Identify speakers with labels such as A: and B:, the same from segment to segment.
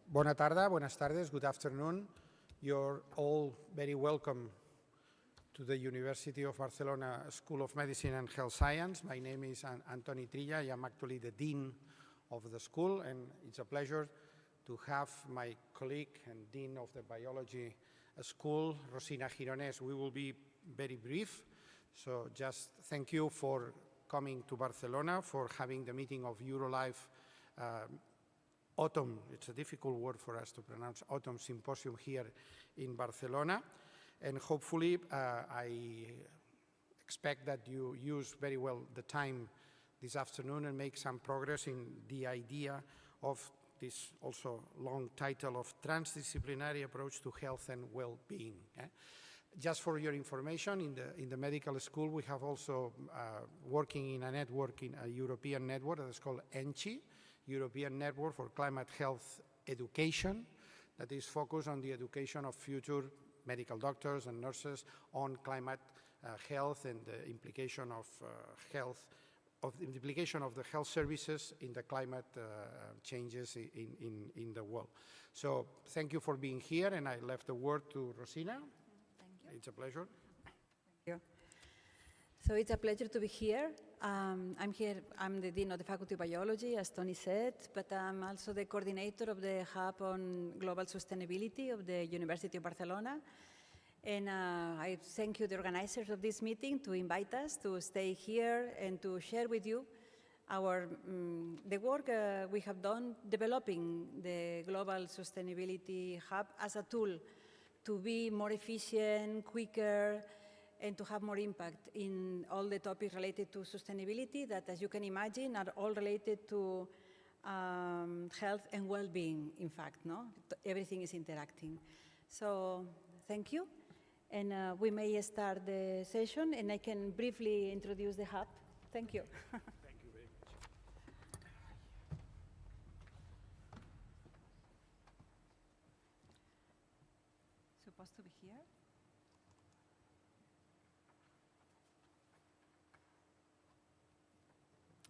A: Bona tarda, buenas tardes, good afternoon. You're all very welcome to the University of Barcelona School of Medicine and Health Science. My name is Antoni Trilla. I am actually the Dean of the school, and it's a pleasure to have my colleague and Dean of the Biology School, Rosina Gironès. We will be very brief, so just thank you for coming to Barcelona, for having the meeting of Eurolife Autumn, it's a difficult word for us to pronounce, Autumn Symposium here in Barcelona. And hopefully, I expect that you use very well the time this afternoon and make some progress in the idea of this also long title of Transdisciplinary Approach to Health and Well-Being. Just for your information, in the medical school, we have also working in a network, in a European network that is called ENCHI, European Network for Climate Health Education, that is focused on the education of future medical doctors and nurses on climate health and the implication of the health services in the climate changes in the world. So thank you for being here, and I left the word to Rosina.
B: Thank you.
A: It's a pleasure.
B: Thank you. So it's a pleasure to be here. I'm here, I'm the Dean of the Faculty of Biology, as Tony said, but I'm also the coordinator of the Hub on Global Sustainability of the University of Barcelona. And I thank you, the organizers of this meeting, to invite us to stay here and to share with you the work we have done developing the Global Sustainability Hub as a tool to be more efficient, quicker, and to have more impact in all the topics related to sustainability that, as you can imagine, are all related to health and well-being, in fact, no? Everything is interacting. So, thank you. And we may start the session, and I can briefly introduce the hub. Thank you.
A: Thank you very much.
B: Supposed to be here?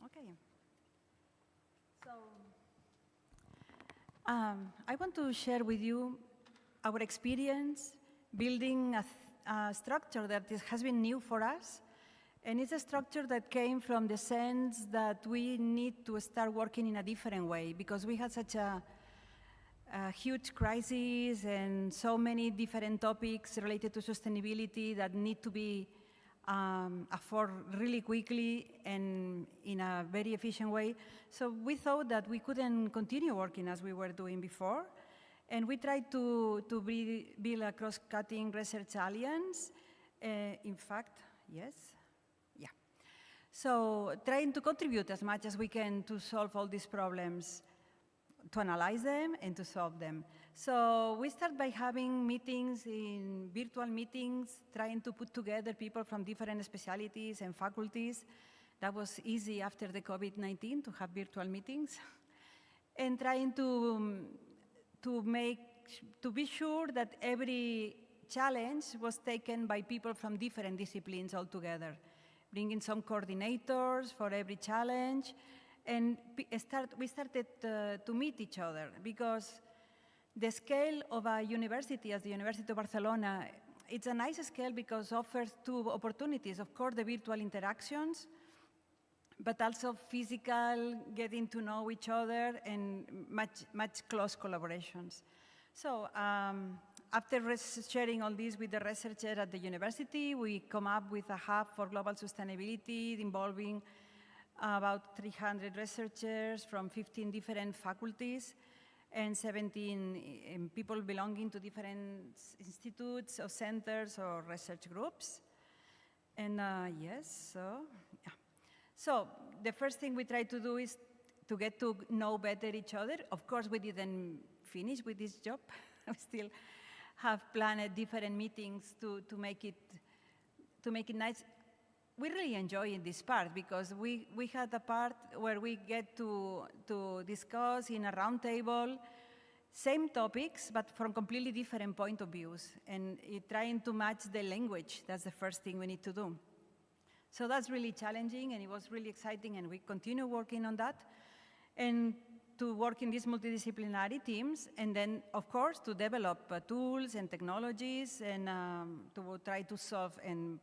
B: Okay. So, I want to share with you our experience building a structure that has been new for us. And it's a structure that came from the sense that we need to start working in a different way because we had such a huge crisis and so many different topics related to sustainability that need to be afford really quickly and in a very efficient way. So we thought that we couldn't continue working as we were doing before. And we tried to build a cross-cutting research alliance. In fact, yes, yeah. So trying to contribute as much as we can to solve all these problems, to analyze them and to solve them. So we start by having meetings, in virtual meetings, trying to put together people from different specialties and faculties. That was easy after the COVID-19 to have virtual meetings. And trying to be sure that every challenge was taken by people from different disciplines altogether, bringing some coordinators for every challenge. And we started to meet each other because the scale of a university as the University of Barcelona, it's a nice scale because it offers two opportunities. Of course, the virtual interactions, but also physical, getting to know each other and much close collaborations. So after sharing all this with the researchers at the university, we come up with a hub for global sustainability involving about 300 researchers from 15 different faculties and 17 people belonging to different institutes or centers or research groups. And yes, so, yeah. So the first thing we try to do is to get to know better each other. Of course, we didn't finish with this job. We still have planned different meetings to make it nice. We really enjoy this part because we had a part where we get to discuss in a round table same topics, but from completely different point of views, and trying to match the language. That's the first thing we need to do. So that's really challenging, and it was really exciting, and we continue working on that. and to work in these multidisciplinary teams, and then, of course, to develop tools and technologies and to try to solve and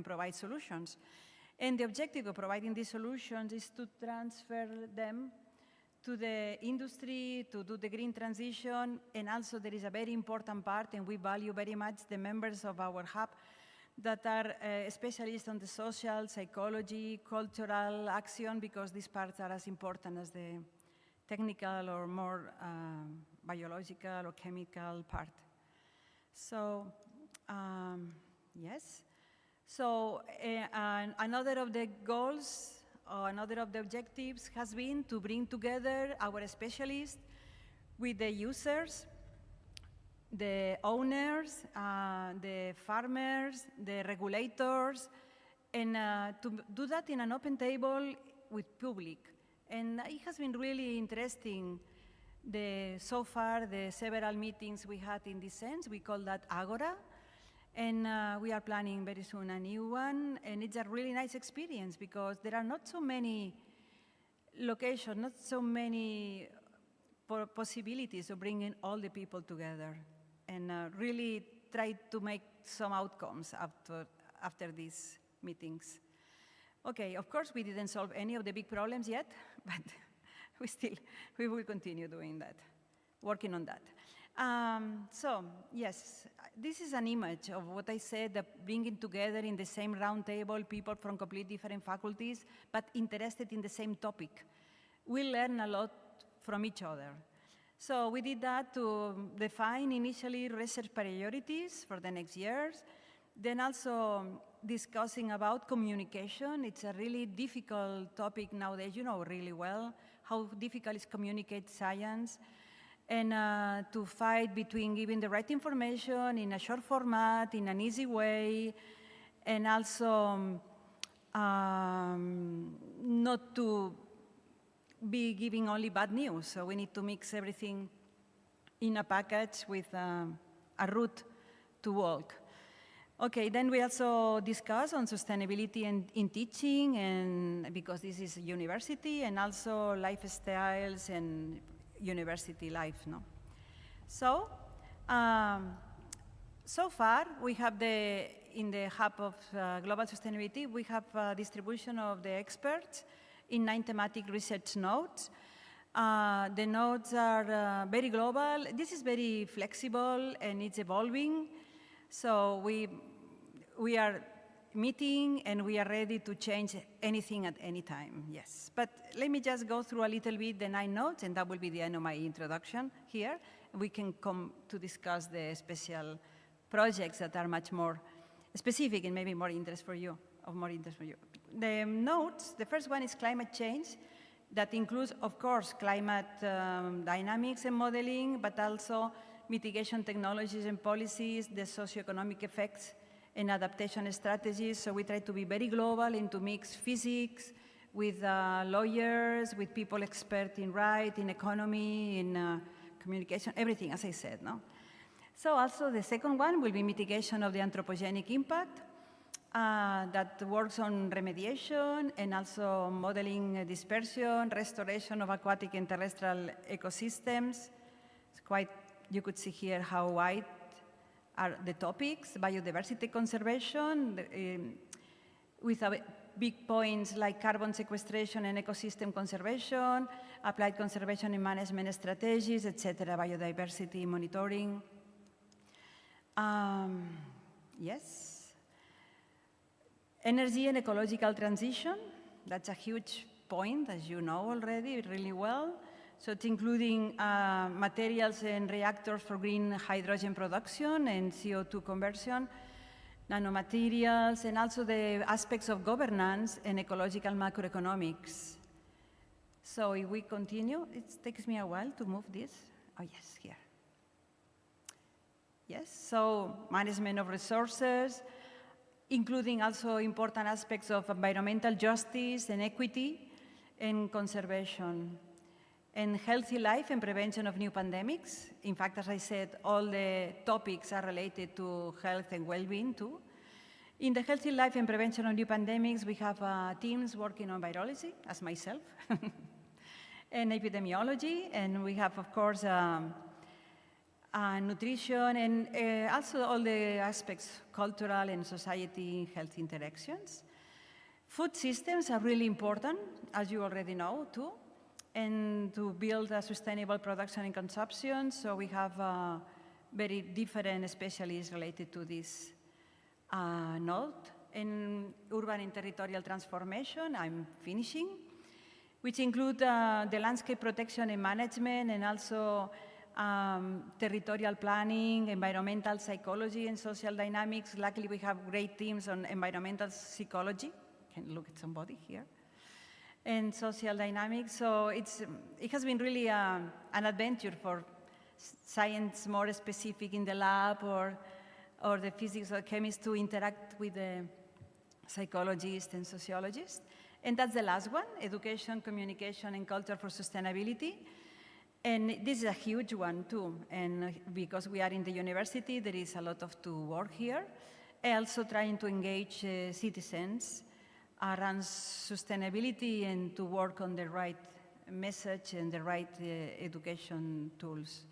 B: provide solutions. And the objective of providing these solutions is to transfer them to the industry, to do the green transition, and also there is a very important part, and we value very much the members of our hub that are specialists on the social, psychology, cultural action, because these parts are as important as the technical or more biological or chemical part. So, yes. So another of the goals, another of the objectives has been to bring together our specialists with the users, the owners, the farmers, the regulators, and to do that in an open table with public. And it has been really interesting so far, the several meetings we had in this sense. We call that Agora. And we are planning very soon a new one, and it's a really nice experience because there are not so many locations, not so many possibilities of bringing all the people together and really try to make some outcomes after these meetings. Okay, of course, we didn't solve any of the big problems yet, but we will continue doing that, working on that. So, yes, this is an image of what I said, bringing together in the same round table people from completely different faculties, but interested in the same topic. We learn a lot from each other. So we did that to define initially research priorities for the next years, then also discussing about communication. It's a really difficult topic nowadays, you know really well how difficult it is to communicate science, and to fight between giving the right information in a short format, in an easy way, and also not to be giving only bad news. So we need to mix everything in a package with a route to walk. Okay, then we also discuss on sustainability in teaching, and because this is a university, and also lifestyles and university life, no? So, so far we have in the hub of global sustainability, we have a distribution of the experts in 9 thematic research nodes. The nodes are very global. This is very flexible and it's evolving. So we are meeting and we are ready to change anything at any time, yes. But let me just go through a little bit the 9 nodes, and that will be the end of my introduction here. We can come to discuss the special projects that are much more specific and maybe more interest for you, of more interest for you. The nodes, the first one is climate change. That includes, of course, climate dynamics and modeling, but also mitigation technologies and policies, the socioeconomic effects and adaptation strategies. So we try to be very global and to mix physics with lawyers, with people expert in right, in economy, in communication, everything, as I said, no? So also the second one will be mitigation of the anthropogenic impact that works on remediation and also modeling dispersion, restoration of aquatic and terrestrial ecosystems. It's quite, you could see here how wide are the topics. Biodiversity conservation with big points like carbon sequestration and ecosystem conservation, applied conservation and management strategies, etc., biodiversity monitoring. Yes. Energy and ecological transition, that's a huge point, as you know already really well. So it's including materials and reactors for green hydrogen production and CO2 conversion, nanomaterials, and also the aspects of governance and ecological macroeconomics. So if we continue, it takes me a while to move this. Oh, yes, here. Yes, so management of resources, including also important aspects of environmental justice and equity and conservation. And healthy life and prevention of new pandemics. In fact, as I said, all the topics are related to health and well-being too. In the healthy life and prevention of new pandemics, we have teams working on virology, as myself. and epidemiology, and we have, of course, nutrition, and also all the aspects, cultural and society health interactions. Food systems are really important, as you already know, too, and to build a sustainable production and consumption. So we have very different specialists related to this node. In urban and territorial transformation, I'm finishing, which include the landscape protection and management, and also territorial planning, environmental psychology, and social dynamics. Luckily, we have great teams on environmental psychology. Can look at somebody here. And social dynamics. So it has been really an adventure for science more specific in the lab, or the physics or chemists to interact with the psychologists and sociologists. And that's the last one, education, communication, and culture for sustainability. And this is a huge one too. And because we are in the university, there is a lot to work here. Also trying to engage citizens around sustainability and to work on the right message and the right education tools.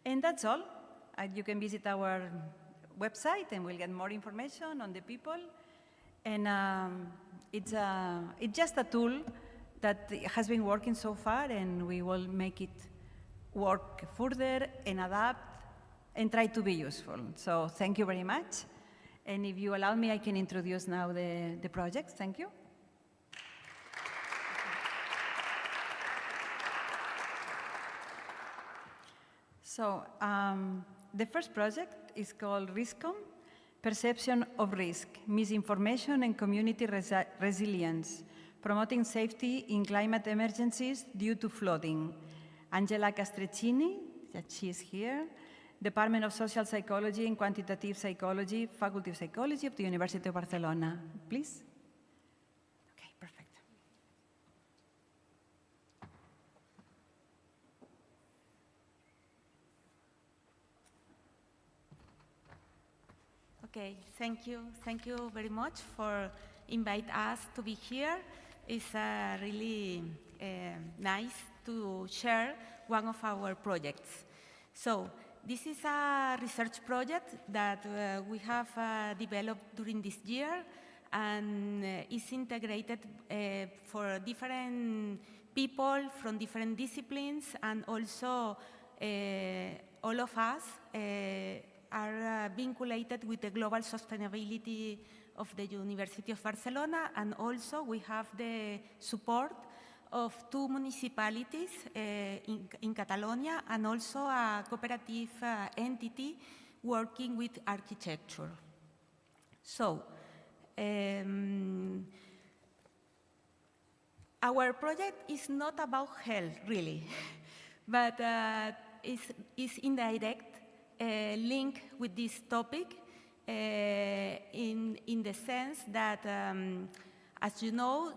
B: And that's all. You can visit our website and we'll get more information on the people. And it's just a tool that has been working so far, and we will make it work further and adapt and try to be useful. So thank you very much. And if you allow me, I can introduce now the projects. Thank you. So the first project is called RISCOM, Perception of Risk, Misinformation and Community Resilience, Promoting Safety in Climate Emergencies Due to Flooding. Angela Castrechini, she is here, Department of Social Psychology and Quantitative Psychology, Faculty of Psychology of the University of Barcelona. Please. Okay, perfect.
C: Okay, thank you. Thank you very much for inviting us to be here. It's really nice to share one of our projects. So this is a research project that we have developed during this year, and is integrated for different people from different disciplines, and also all of us are vinculated with the global sustainability of the University of Barcelona, and also we have the support of 2 municipalities in Catalonia, and also a cooperative entity working with architecture. So, our project is not about health, really, but is indirect link with this topic in the sense that, as you know,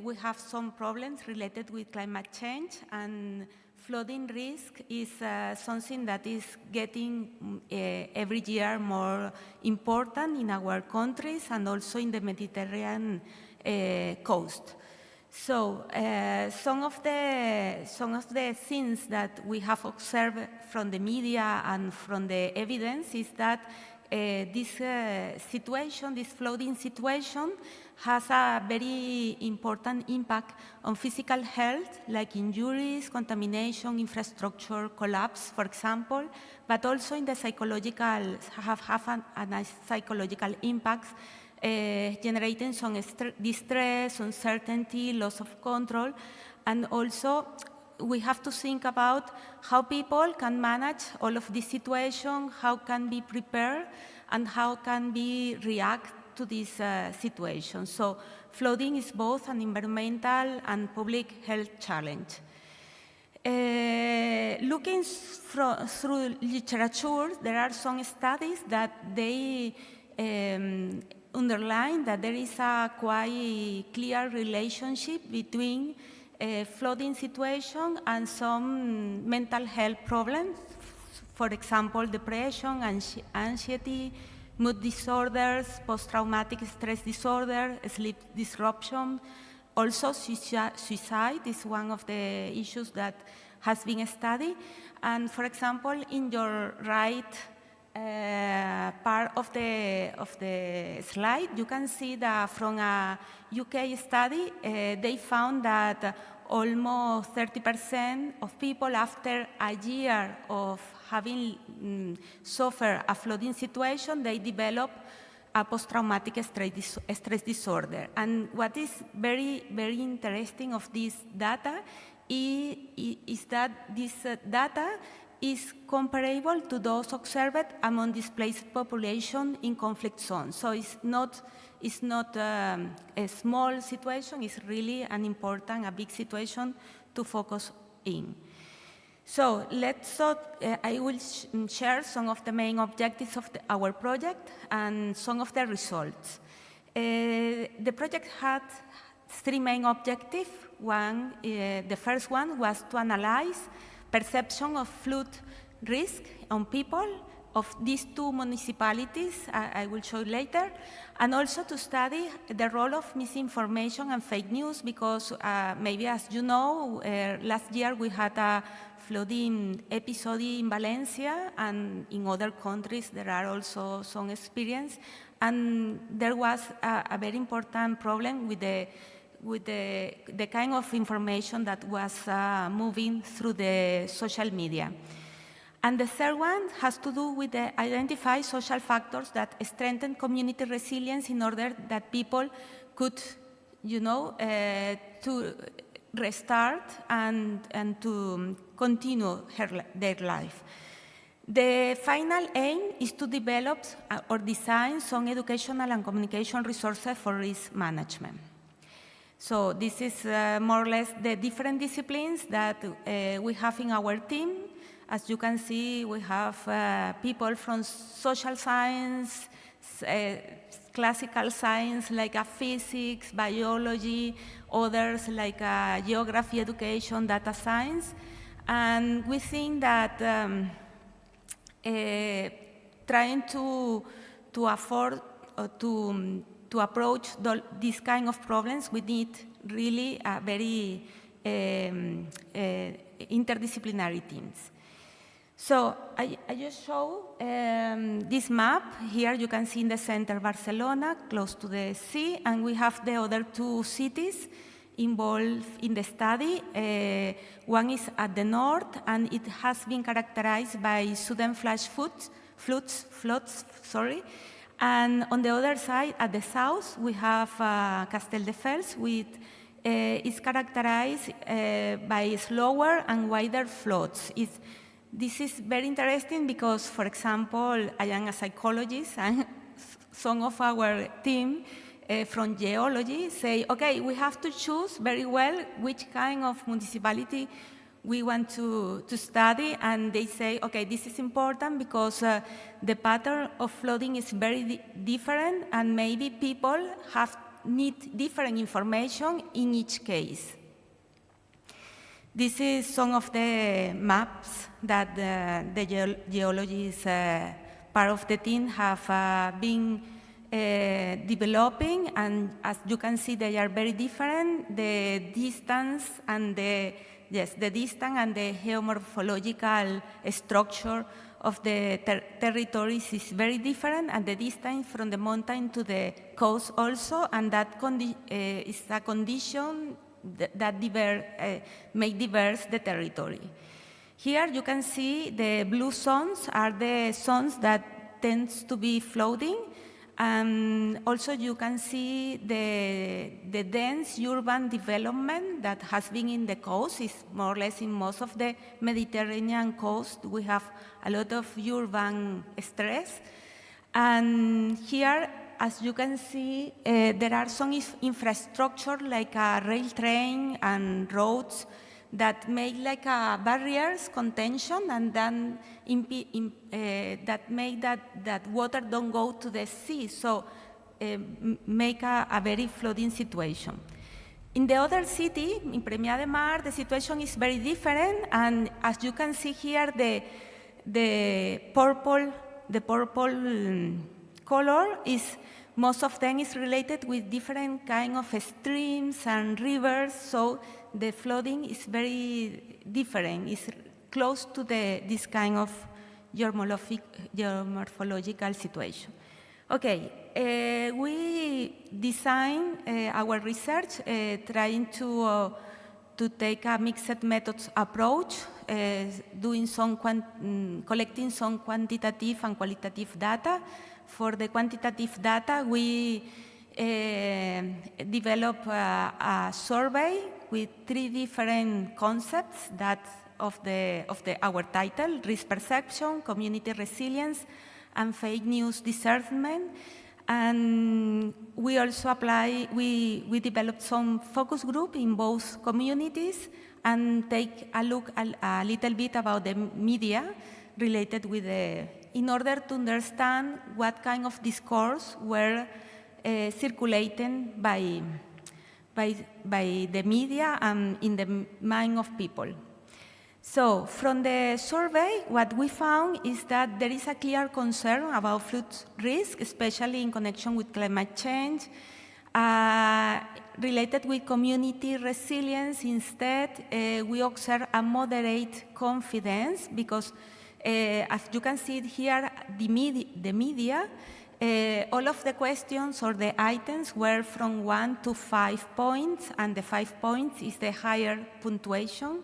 C: we have some problems related with climate change, and flooding risk is something that is getting every year more important in our countries and also in the Mediterranean coast. So some of the things that we have observed from the media and from the evidence is that this situation, this flooding situation, has a very important impact on physical health, like injuries, contamination, infrastructure collapse, for example, but also in the psychological, have a nice psychological impacts, generating some distress, uncertainty, loss of control, and also we have to think about how people can manage all of this situation, how can be prepared, and how can be react to this situation. So flooding is both an environmental and public health challenge. Looking through literature, there are some studies that they underline that there is a quite clear relationship between flooding situation and some mental health problems, for example, depression, anxiety, mood disorders, post-traumatic stress disorder, sleep disruption, Also, suicide is one of the issues that has been studied. And for example, in your right part of the slide, you can see that from a UK study, they found that almost 30% of people after a year of having suffered a flooding situation, they develop a post-traumatic stress disorder. And what is very, very interesting of this data is that this data is comparable to those observed among displaced population in conflict zones. So it's not a small situation, it's really an important, a big situation to focus in. So I will share some of the main objectives of our project and some of the results. The project had three main objectives. The first one was to analyze perception of flood risk on people of these two municipalities, I will show later, and also to study the role of misinformation and fake news, because maybe as you know, last year we had a flooding episode in Valencia, and in other countries there are also some experience, and there was a very important problem with the kind of information that was moving through the social media. And the third one has to do with the identify social factors that strengthen community resilience in order that people could, to restart and to continue their life. The final aim is to develop or design some educational and communication resources for risk management. So this is more or less the different disciplines that we have in our team. As you can see, we have people from social science, classical science like physics, biology, others like geography, education, data science. And we think that trying to afford to approach these kind of problems, we need really a very interdisciplinary teams. So I just show this map. Here you can see in the center Barcelona, close to the sea, and we have the other two cities involved in the study. One is at the north, and it has been characterized by sudden flash floods, and on the other side, at the south, we have Castelldefels, which is characterized by slower and wider floods. This is very interesting because, for example, I am a psychologist, and some of our team from geology say, okay, we have to choose very well which kind of municipality we want to study, and they say, okay, this is important because the pattern of flooding is very different, and maybe people need different information in each case. This is some of the maps that the geologists, part of the team, have been developing, and as you can see, they are very different. The distance and the geomorphological structure of the territories is very different, and the distance from the mountain to the coast also, and that is a condition that make diverse the territory. Here you can see the blue zones are the zones that tends to be flooding, and also you can see the dense urban development that has been in the coast. Is more or less in most of the Mediterranean coast. We have a lot of urban stress, and here, as you can see, there are some infrastructure like a rail train and roads that make like barriers, contention, and then that make that water don't go to the sea, so make a very flooding situation. In the other city, in Premià de Mar, the situation is very different, and as you can see here, the purple color is most of them is related with different kind of streams and rivers, so the flooding is very different. It's close to this kind of geomorphological situation. Okay, we designed our research trying to take a mixed methods approach, doing some collecting some quantitative and qualitative data. For the quantitative data, we developed a survey with 3 different concepts that of our title: risk perception, community resilience, and fake news discernment. And we also we developed some focus group in both communities and take a look a little bit about the media related with in order to understand what kind of discourse were circulating by the media and in the mind of people. So from the survey, what we found is that there is a clear concern about flood risk, especially in connection with climate change. Related with community resilience, instead, we observe a moderate confidence because, as you can see here, the media, all of the questions or the items were from 1 to 5 points, and the 5 points is the higher punctuation,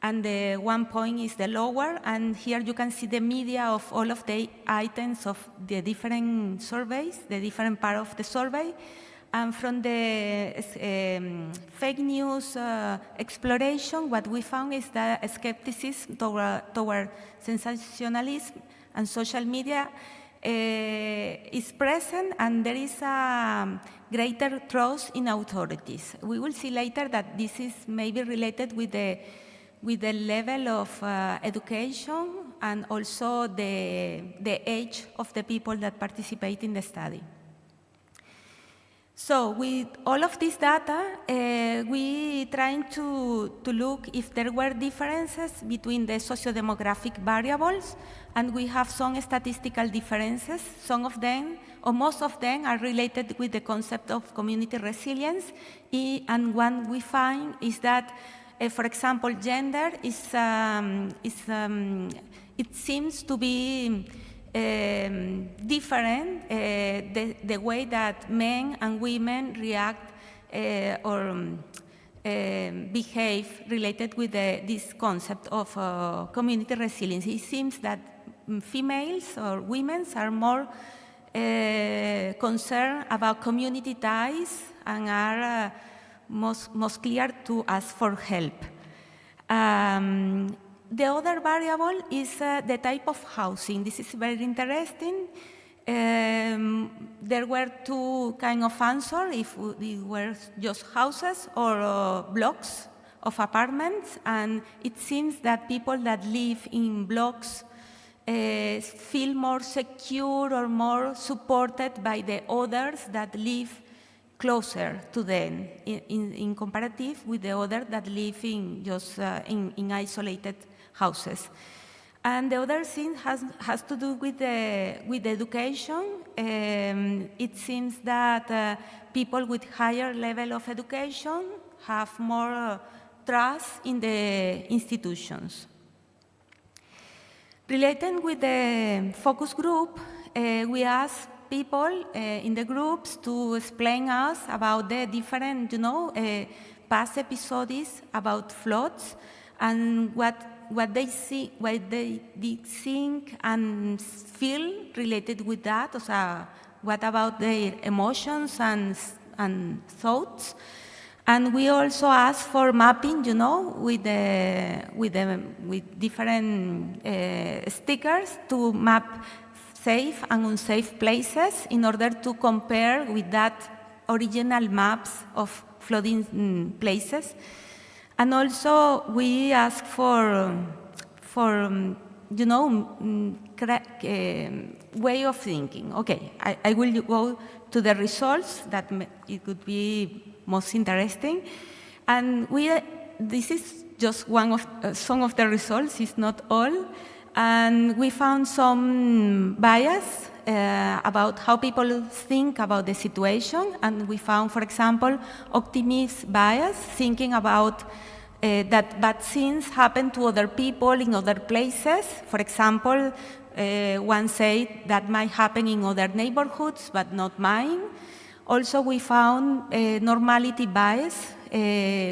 C: and the 1 point is the lower. And here you can see the media of all of the items of the different surveys, the different part of the survey. And from the fake news exploration, what we found is that skepticism toward sensationalism and social media is present, and there is a greater trust in authorities. We will see later that this is maybe related with the level of education and also the age of the people that participate in the study. So with all of this data, we trying to look if there were differences between the socio-demographic variables, and we have some statistical differences. Some of them, or most of them, are related with the concept of community resilience. And one we find is that, for example, gender it seems to be different, the way that men and women react or behave related with this concept of community resilience. It seems that females or women are more concerned about community ties and are most clear to ask for help. The other variable is the type of housing. This is very interesting. There were 2 kinds of answers, if it were just houses or blocks of apartments. And it seems that people that live in blocks feel more secure or more supported by the others that live closer to them in comparative with the others that live in just in isolated houses. And the other thing has to do with education. It seems that people with higher level of education have more trust in the institutions. Related with the focus group, we asked people in the groups to explain us about the different, past episodes about floods and what they see, what they think and feel related with that. So what about their emotions and thoughts? And we also ask for mapping, with different stickers to map safe and unsafe places in order to compare with that original maps of flooding places. And also we ask for way of thinking. Okay, I will go to the results that it could be most interesting. And this is just one of some of the results, it's not all. And we found some bias about how people think about the situation. And we found, for example, optimist bias, thinking about that bad things happen to other people in other places. For example, one said that might happen in other neighborhoods, but not mine. Also, we found normality bias,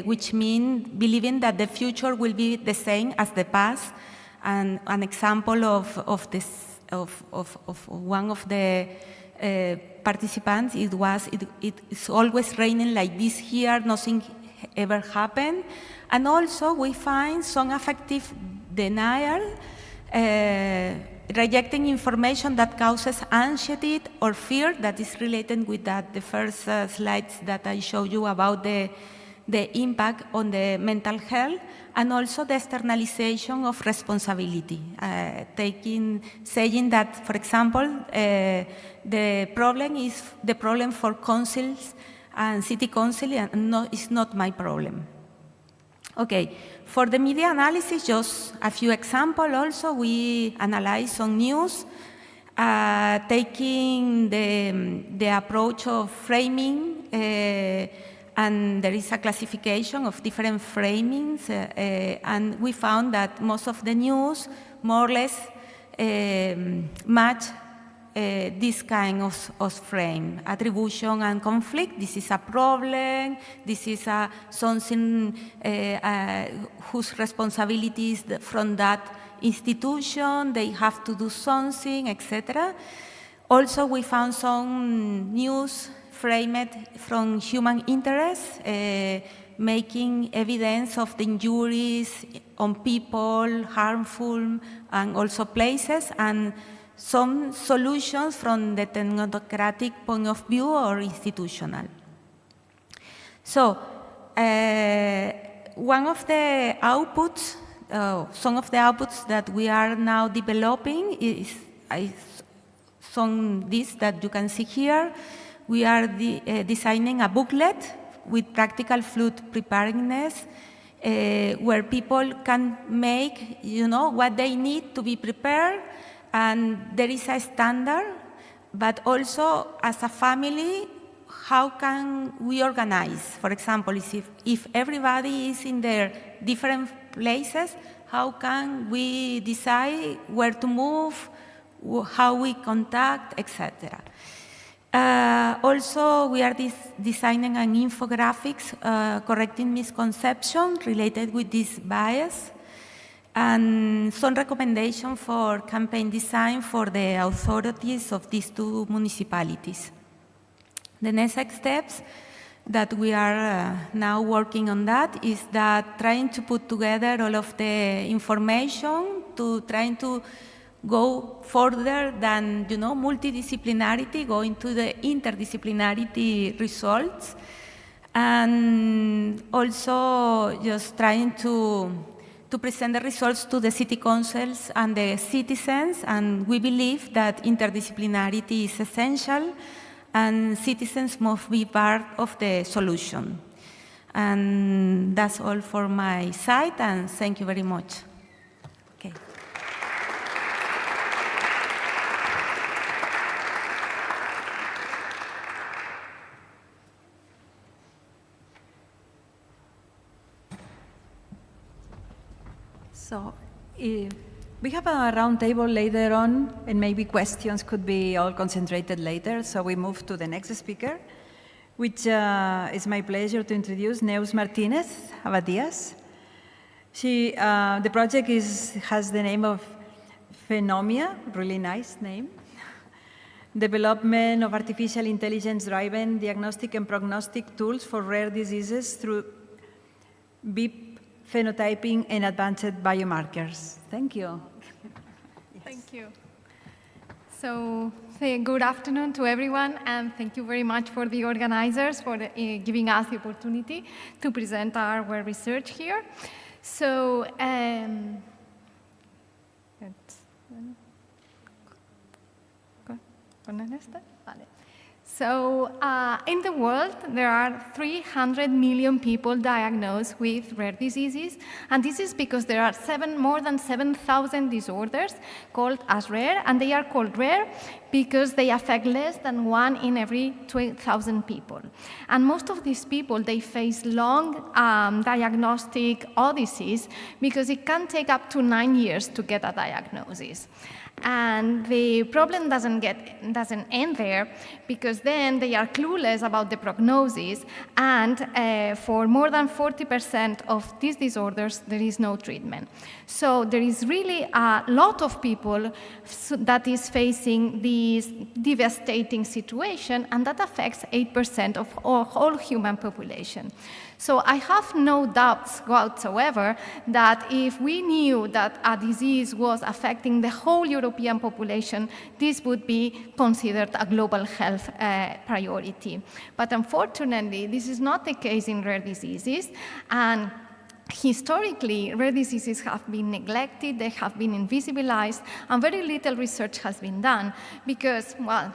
C: which means believing that the future will be the same as the past. And an example of one of the participants, it's always raining like this here, nothing ever happened. And also we find some affective denial, rejecting information that causes anxiety or fear, that is related with that, the first slides that I showed you about the impact on the mental health, and also the externalization of responsibility, saying that, for example, the problem is the problem for councils and city council, and it's not my problem. Okay, for the media analysis, just a few examples also. We analyze some news, taking the approach of framing, and there is a classification of different framings, and we found that most of the news more or less match this kind of frame, attribution and conflict. This is a problem, this is something whose responsibility is from that institution, they have to do something, etc. Also, we found some news framed from human interest, making evidence of the injuries on people, harmful, and also places, and some solutions from the technocratic point of view or institutional. So, one of the outputs, some of the outputs that we are now developing is this that you can see here. We are designing a booklet with practical flood preparedness, where people can make, what they need to be prepared. And there is a standard, but also as a family, how can we organize? For example, if everybody is in their different places, how can we decide where to move, how we contact, etc. Also, we are designing an infographics correcting misconception related with this bias, and some recommendation for campaign design for the authorities of these two municipalities. The next steps that we are now working on that is that trying to put together all of the information to trying to go further than, multidisciplinarity, going to the interdisciplinarity results, and also just trying to present the results to the city councils and the citizens, and we believe that interdisciplinarity is essential and citizens must be part of the solution. And that's all for my side, and thank you very much. Okay.
B: So we have a round table later on, and maybe questions could be all concentrated later. So we move to the next speaker, which is my pleasure to introduce Neus Martínez Abadías. The project has the name of Phenomia, really nice name. Development of artificial intelligence-driven diagnostic and prognostic tools for rare diseases through BIP phenotyping and advanced biomarkers. Thank you. Yes.
D: Thank you. So, good afternoon to everyone, and thank you very much for the organizers for giving us the opportunity to present our research here. So, So in the world, there are 300 million people diagnosed with rare diseases, and this is because there are more than 7,000 disorders called as rare, and they are called rare because they affect less than 1 in every 2,000 people. And most of these people, they face long diagnostic odysseys because it can take up to 9 years to get a diagnosis. And the problem doesn't end there, because then they are clueless about the prognosis, and for more than 40% of these disorders, there is no treatment. So there is really a lot of people that is facing this devastating situation, and that affects 8% of all human population. So I have no doubts whatsoever that if we knew that a disease was affecting the whole European population, this would be considered a global health priority. But unfortunately, this is not the case in rare diseases. And historically, rare diseases have been neglected, they have been invisibilized, and very little research has been done because, well,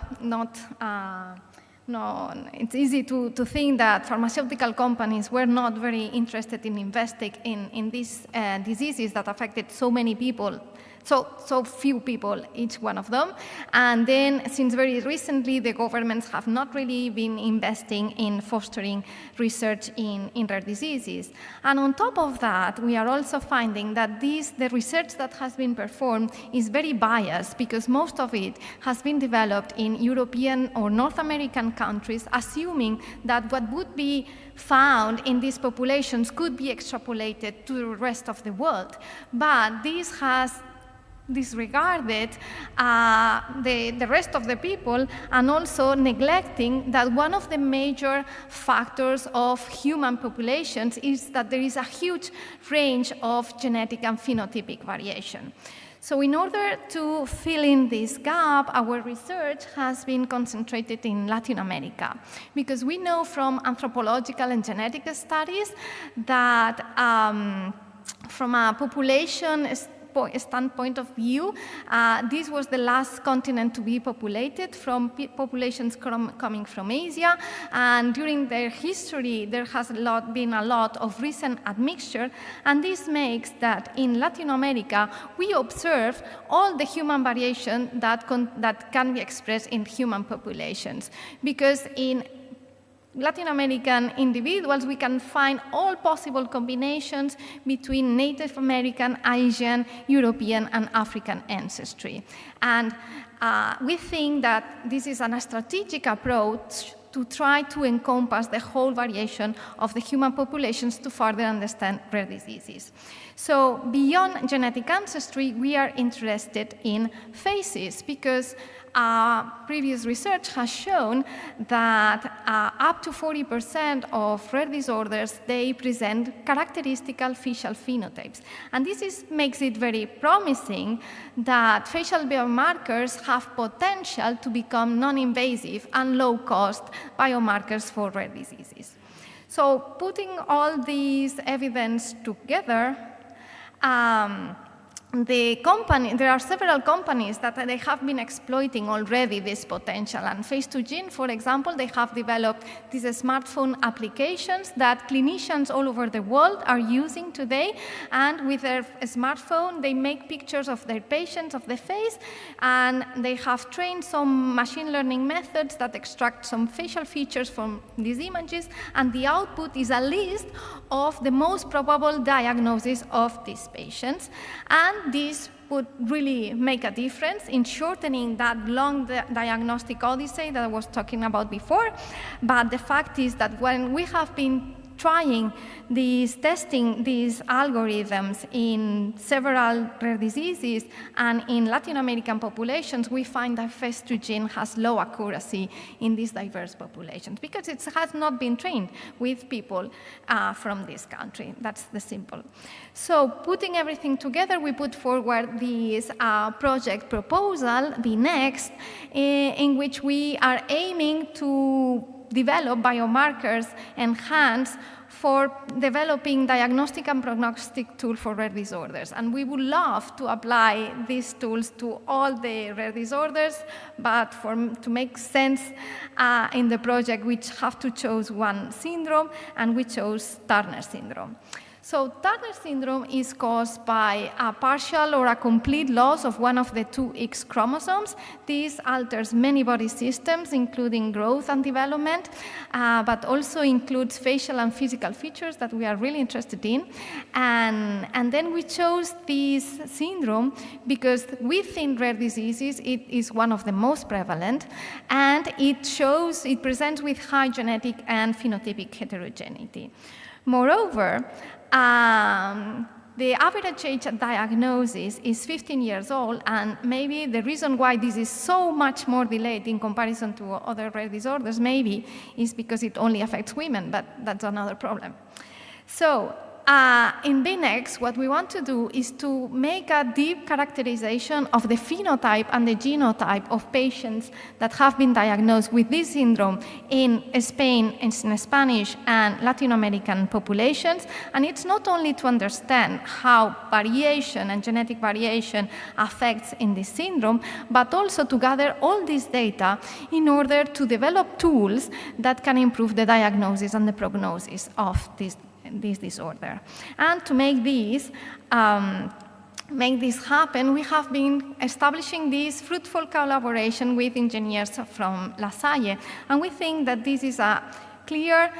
D: it's easy to think that pharmaceutical companies were not very interested in investing in these diseases that affected so many people, so few people, each one of them. And then, since very recently, the governments have not really been investing in fostering research in rare diseases. And on top of that, we are also finding that the research that has been performed is very biased, because most of it has been developed in European or North American countries, assuming that what would be found in these populations could be extrapolated to the rest of the world. But this has disregarded the rest of the people, and also neglecting that one of the major factors of human populations is that there is a huge range of genetic and phenotypic variation. So in order to fill in this gap, our research has been concentrated in Latin America, because we know from anthropological and genetic studies that from a population standpoint of view, this was the last continent to be populated from populations coming from Asia, and during their history there has been a lot of recent admixture, and this makes that in Latin America we observe all the human variation that can be expressed in human populations, because in Latin American individuals, we can find all possible combinations between Native American, Asian, European, and African ancestry. And we think that this is a strategic approach to try to encompass the whole variation of the human populations to further understand rare diseases. So beyond genetic ancestry, we are interested in phases, because previous research has shown that up to 40% of rare disorders, they present characteristical facial phenotypes. And this makes it very promising that facial biomarkers have potential to become non-invasive and low-cost biomarkers for rare diseases. So putting all these evidence together, there are several companies that they have been exploiting already this potential. And Face2Gene, for example, they have developed these smartphone applications that clinicians all over the world are using today. And with their smartphone, they make pictures of their patients, of the face, and they have trained some machine learning methods that extract some facial features from these images, and the output is a list of the most probable diagnosis of these patients. And this would really make a difference in shortening that long diagnostic odyssey that I was talking about before. But the fact is that when we have been testing these algorithms in several rare diseases and in Latin American populations, we find that Face2Gene has low accuracy in these diverse populations because it has not been trained with people from this country. That's the simple. So putting everything together, we put forward this project proposal, the next, in which we are aiming to develop biomarkers enhanced for developing diagnostic and prognostic tools for rare disorders. And we would love to apply these tools to all the rare disorders, but to make sense in the project, we have to choose one syndrome, and we chose Turner syndrome. So Turner syndrome is caused by a partial or a complete loss of one of the two X chromosomes. This alters many body systems, including growth and development, but also includes facial and physical features that we are really interested in. And then we chose this syndrome because within rare diseases, it is one of the most prevalent, and it presents with high genetic and phenotypic heterogeneity. Moreover, the average age at diagnosis is 15 years old, and maybe the reason why this is so much more delayed in comparison to other rare disorders maybe is because it only affects women, but that's another problem. So in BNext, what we want to do is to make a deep characterization of the phenotype and the genotype of patients that have been diagnosed with this syndrome in Spain, in Spanish, and Latin American populations. And it's not only to understand how variation and genetic variation affects in this syndrome, but also to gather all this data in order to develop tools that can improve the diagnosis and the prognosis of this disorder. And to make this happen, we have been establishing this fruitful collaboration with engineers from La Salle. And we think that this is a clear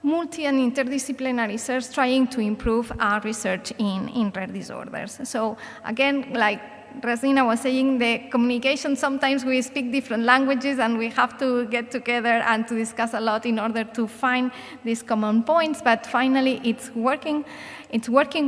D: multi- and interdisciplinary research trying to improve our research in rare disorders. So again, like Rosina was saying, the communication, sometimes we speak different languages and we have to get together and to discuss a lot in order to find these common points, but finally it's working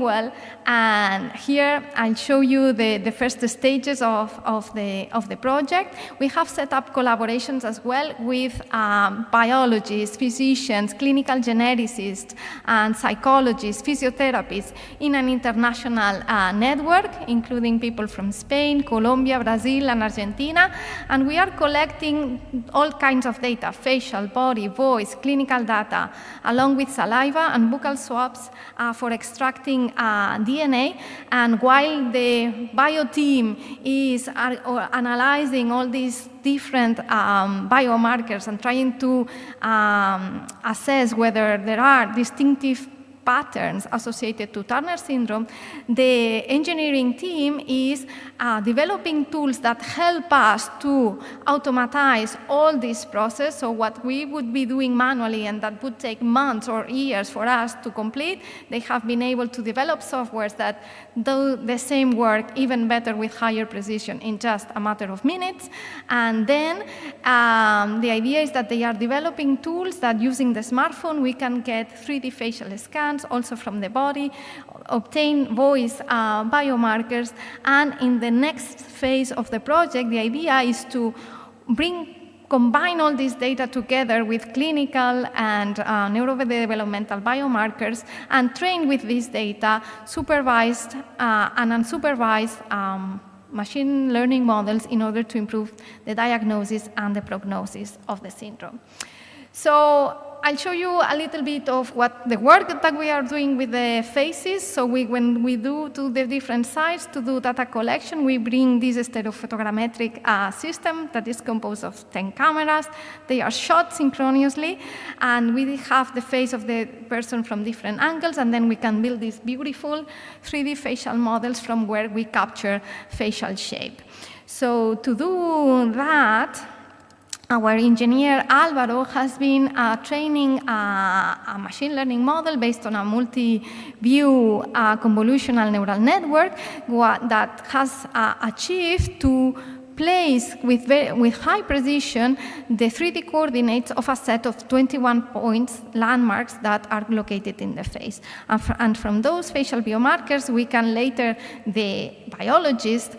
D: well. And here I'll show you the first stages of the project. We have set up collaborations as well with biologists, physicians, clinical geneticists, and psychologists, physiotherapists in an international network, including people from Spain, Colombia, Brazil, and Argentina. And we are collecting all kinds of data, facial, body, voice, clinical data, along with saliva and buccal swabs for extracting DNA. And while the bio team is analyzing all these different biomarkers and trying to assess whether there are distinctive patterns associated to Turner syndrome, the engineering team is developing tools that help us to automatize all this process. So what we would be doing manually and that would take months or years for us to complete, they have been able to develop softwares that do the same work even better with higher precision in just a matter of minutes. And then the idea is that they are developing tools that using the smartphone we can get 3D facial scans also from the body, obtain voice biomarkers, and in the next phase of the project, the idea is to combine all this data together with clinical and neurodevelopmental biomarkers and train with this data supervised and unsupervised machine learning models in order to improve the diagnosis and the prognosis of the syndrome. So I'll show you a little bit of what the work that we are doing with the faces. So when we do to the different sites to do data collection, we bring this stereophotogrammetric system that is composed of 10 cameras. They are shot synchronously, and we have the face of the person from different angles, and then we can build these beautiful 3D facial models from where we capture facial shape. So to do that, our engineer Álvaro has been training a machine learning model based on a multi-view convolutional neural network that has achieved to place with high precision the 3D coordinates of a set of 21 points, landmarks that are located in the face. And from those facial biomarkers, we can later, the biologists,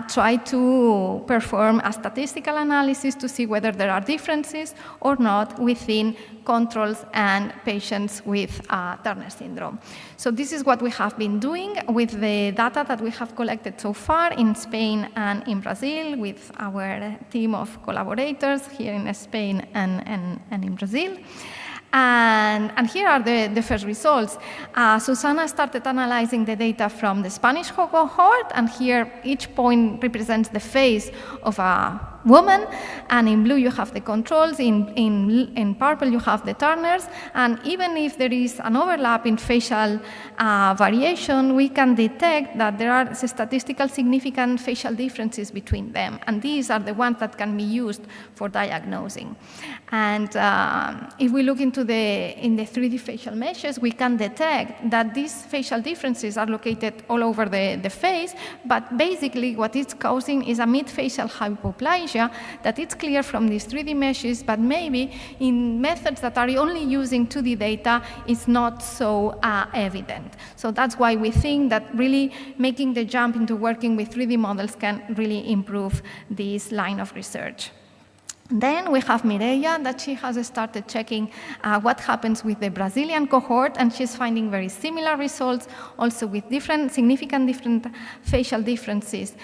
D: try to perform a statistical analysis to see whether there are differences or not within controls and patients with Turner syndrome. So this is what we have been doing with the data that we have collected so far in Spain and in Brazil with our team of collaborators here in Spain and in Brazil. And here are the first results. Susana started analyzing the data from the Spanish cohort, and here each point represents the face of a woman, and in blue you have the controls, in purple you have the Turners, and even if there is an overlap in facial variation, we can detect that there are statistical significant facial differences between them, and these are the ones that can be used for diagnosing. And if we look into in the 3D facial meshes, we can detect that these facial differences are located all over the face, but basically what it's causing is a mid-facial hypoplasia that it's clear from these 3D meshes, but maybe in methods that are only using 2D data, it's not so evident. So that's why we think that really making the jump into working with 3D models can really improve this line of research. Then we have Mireia, that she has started checking what happens with the Brazilian cohort, and she's finding very similar results, also with significant different facial differences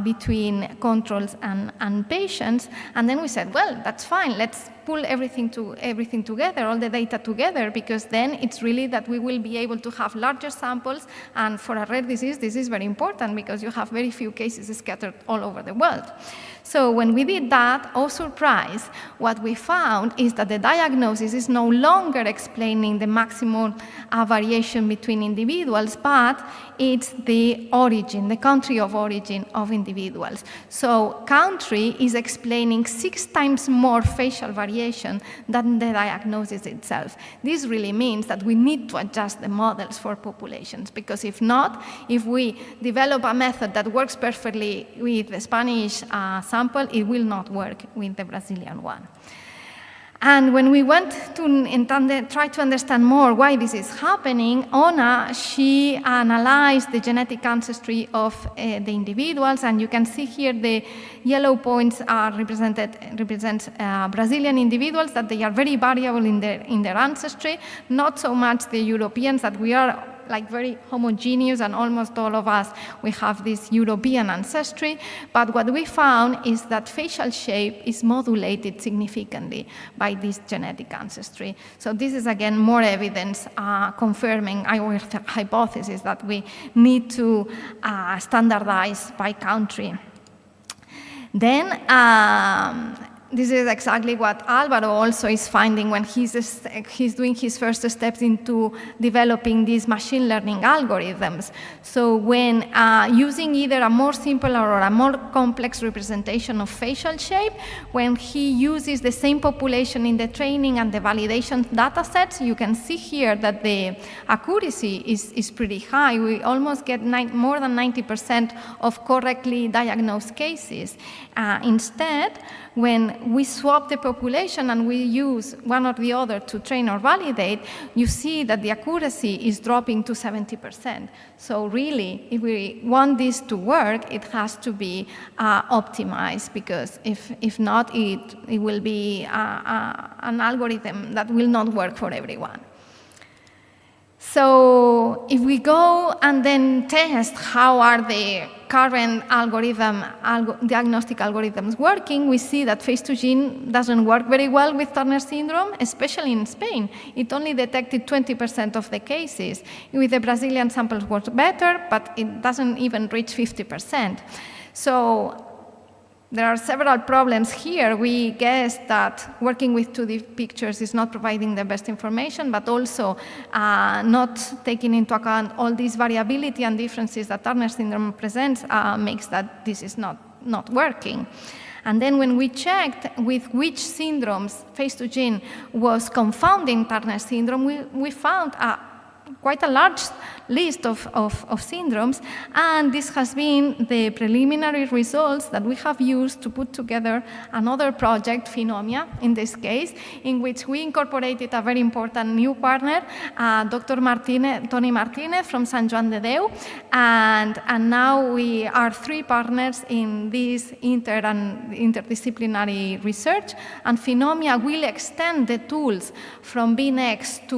D: between controls and patients. And then we said, well, that's fine, let's pull everything together, all the data together, because then it's really that we will be able to have larger samples, and for a rare disease, this is very important because you have very few cases scattered all over the world. So when we did that, oh surprise, what we found is that the diagnosis is no longer explaining the maximum variation between individuals, but it's the origin, the country of origin of individuals. So country is explaining 6 times more facial variation than the diagnosis itself. This really means that we need to adjust the models for populations, because if not, if we develop a method that works perfectly with the Spanish sample, it will not work with the Brazilian one. And when we went to try to understand more why this is happening, Ona, she analyzed the genetic ancestry of the individuals, and you can see here the yellow points are represent Brazilian individuals, that they are very variable in their ancestry, not so much the Europeans, that we are like very homogeneous, and almost all of us, we have this European ancestry. But what we found is that facial shape is modulated significantly by this genetic ancestry. So this is, again, more evidence confirming our hypothesis that we need to standardize by country. Then, this is exactly what Álvaro also is finding when he's doing his first steps into developing these machine learning algorithms. So when using either a more simple or a more complex representation of facial shape, when he uses the same population in the training and the validation data sets, you can see here that the accuracy is pretty high. We almost get more than 90% of correctly diagnosed cases. Instead, when we swap the population and we use one or the other to train or validate, you see that the accuracy is dropping to 70%. So really, if we want this to work, it has to be optimized, because if not, it will be an algorithm that will not work for everyone. So if we go and then test how are the current diagnostic algorithms working, we see that face-to-gene doesn't work very well with Turner syndrome, especially in Spain. It only detected 20% of the cases. With the Brazilian samples works better, but it doesn't even reach 50%. So there are several problems here. We guess that working with 2D pictures is not providing the best information, but also not taking into account all this variability and differences that Turner syndrome presents makes that this is not working. And then when we checked with which syndromes face-to-gene was confounding Turner syndrome, we found quite a large list of syndromes, and this has been the preliminary results that we have used to put together another project, Phenomia, in this case, in which we incorporated a very important new partner, Dr. Antoni Martínez from Sant Joan de Déu, and now we are 3 partners in this interdisciplinary research, and Phenomia will extend the tools from BNext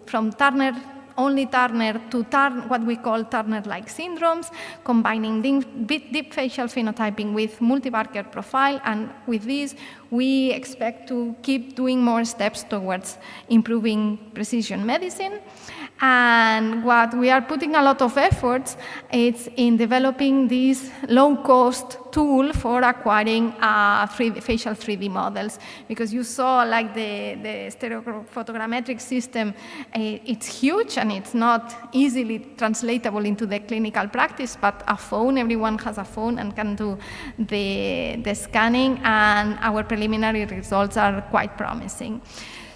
D: from Turner only Turner to what we call Turner-like syndromes, combining deep facial phenotyping with multi-marker profile, and with this, we expect to keep doing more steps towards improving precision medicine. And what we are putting a lot of efforts is in developing this low-cost tool for acquiring facial 3D models, because you saw like the stereophotogrammetric system, it's huge and it's not easily translatable into the clinical practice, but a phone, everyone has a phone and can do the scanning, and our preliminary results are quite promising.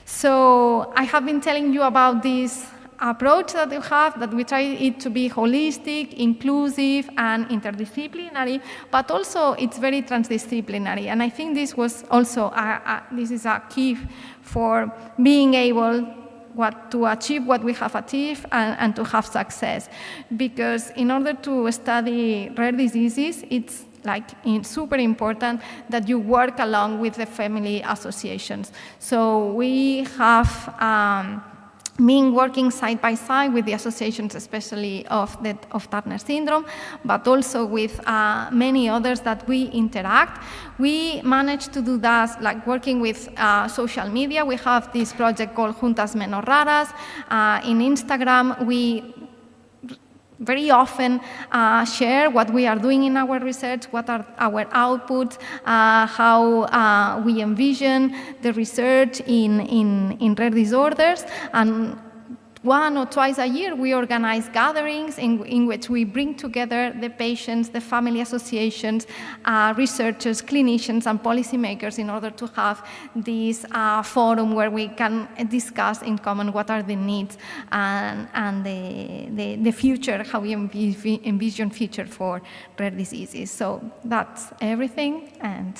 D: So I have been telling you about this approach that we have, that we try it to be holistic, inclusive, and interdisciplinary, but also it's very transdisciplinary. And I think this was also, this is a key for being able to achieve what we have achieved and to have success. Because in order to study rare diseases, it's super important that you work along with the family associations. So we have been working side by side with the associations, especially of Turner syndrome, but also with many others that we interact. We managed to do that, like working with social media. We have this project called Juntas Menos Raras. In Instagram, we very often share what we are doing in our research, what are our outputs, how we envision the research in rare disorders. And 1 or 2 a year, we organize gatherings in which we bring together the patients, the family associations, researchers, clinicians, and policymakers in order to have this forum where we can discuss in common what are the needs and the future, how we envision future for rare diseases. So that's everything. And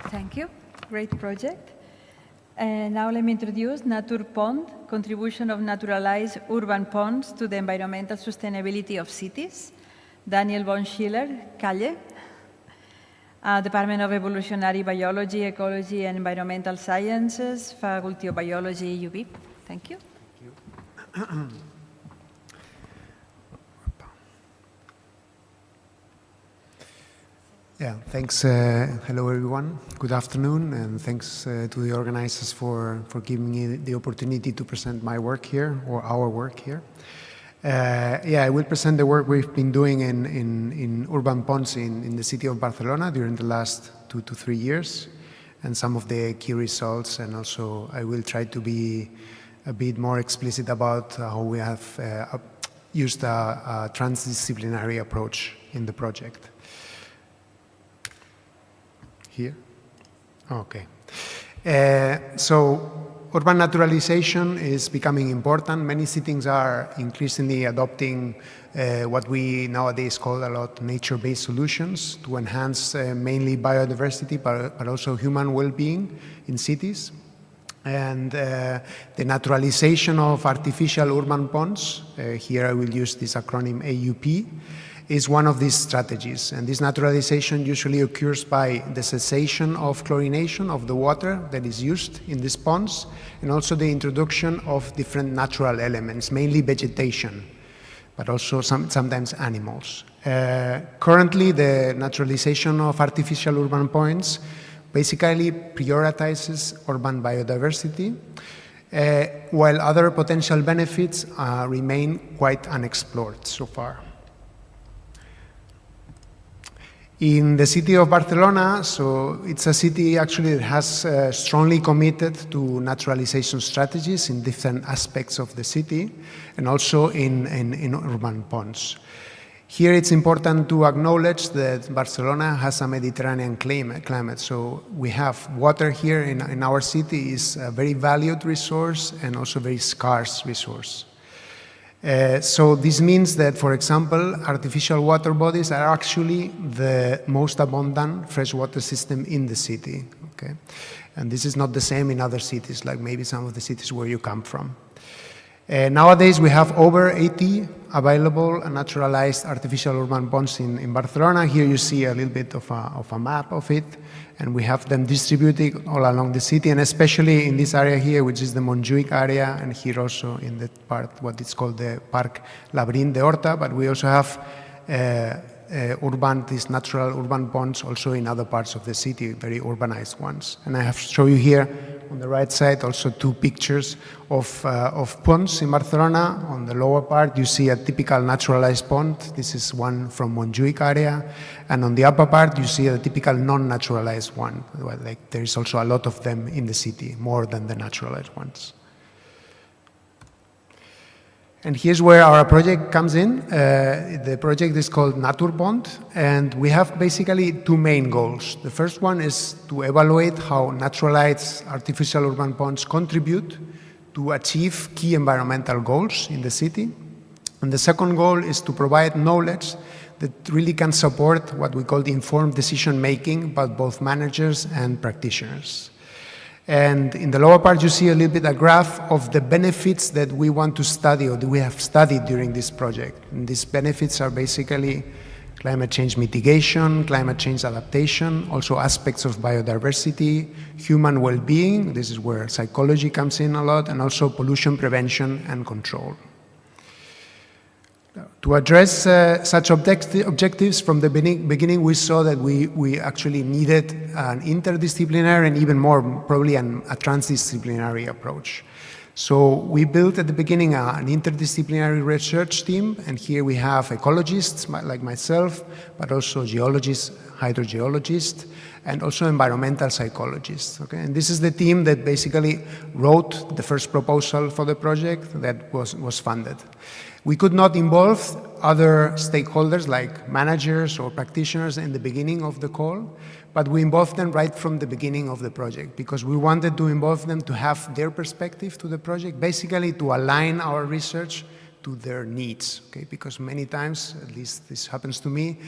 B: thank you. Great project. And now let me introduce Natur Pond, contribution of naturalized urban ponds to the environmental sustainability of cities. Daniel von Schiller, Calle, Department of Evolutionary Biology, Ecology and Environmental Sciences, Faculty of Biology, UB. Thank you.
E: Thank you. Yeah, thanks. Hello, everyone. Good afternoon, and thanks to the organizers for giving me the opportunity to present my work here, or our work here. Yeah, I will present the work we've been doing in urban ponds in the city of Barcelona during the last 2 to 3 years, and some of the key results, and also I will try to be a bit more explicit about how we have used a transdisciplinary approach in the project. Here? Okay. So urban naturalization is becoming important. Many cities are increasingly adopting what we nowadays call a lot nature-based solutions to enhance mainly biodiversity, but also human well-being in cities. And the naturalization of artificial urban ponds, here I will use this acronym AUP, is one of these strategies. And this naturalization usually occurs by the cessation of chlorination of the water that is used in these ponds, and also the introduction of different natural elements, mainly vegetation, but also sometimes animals. Currently, the naturalization of artificial urban ponds basically prioritizes urban biodiversity, while other potential benefits remain quite unexplored so far. In the city of Barcelona, so it's a city actually that has strongly committed to naturalization strategies in different aspects of the city, and also in urban ponds. Here it's important to acknowledge that Barcelona has a Mediterranean climate, so we have water here in our city is a very valued resource and also very scarce resource. So this means that, for example, artificial water bodies are actually the most abundant freshwater system in the city. Okay? And this is not the same in other cities, like maybe some of the cities where you come from. Nowadays, we have over 80 available naturalized artificial urban ponds in Barcelona. Here you see a little bit of a map of it, and we have them distributed all along the city, and especially in this area here, which is the Montjuïc area, and here also in the part, what is called the Parc Labyrinth de Horta, but we also have these natural urban ponds also in other parts of the city, very urbanized ones. And I have shown you here on the right side also two pictures of ponds in Barcelona. On the lower part, you see a typical naturalized pond. This is one from Montjuïc area. And on the upper part, you see a typical non-naturalized one. Like, there is also a lot of them in the city, more than the naturalized ones. And here's where our project comes in. The project is called NaturPond, and we have basically two main goals. The first one is to evaluate how naturalized artificial urban ponds contribute to achieve key environmental goals in the city. And the second goal is to provide knowledge that really can support what we call the informed decision-making by both managers and practitioners. And in the lower part, you see a little bit a graph of the benefits that we want to study or that we have studied during this project. And these benefits are basically climate change mitigation, climate change adaptation, also aspects of biodiversity, human well-being, this is where psychology comes in a lot, and also pollution prevention and control. To address such objectives, from the beginning we saw that we actually needed an interdisciplinary and even more probably a transdisciplinary approach. So we built at the beginning an interdisciplinary research team, and here we have ecologists like myself, but also geologists, hydrogeologists, and also environmental psychologists. Okay? And this is the team that basically wrote the first proposal for the project that was funded. We could not involve other stakeholders like managers or practitioners in the beginning of the call, but we involved them right from the beginning of the project because we wanted to involve them to have their perspective to the project, basically to align our research to their needs, okay? Because many times, at least this happens to me,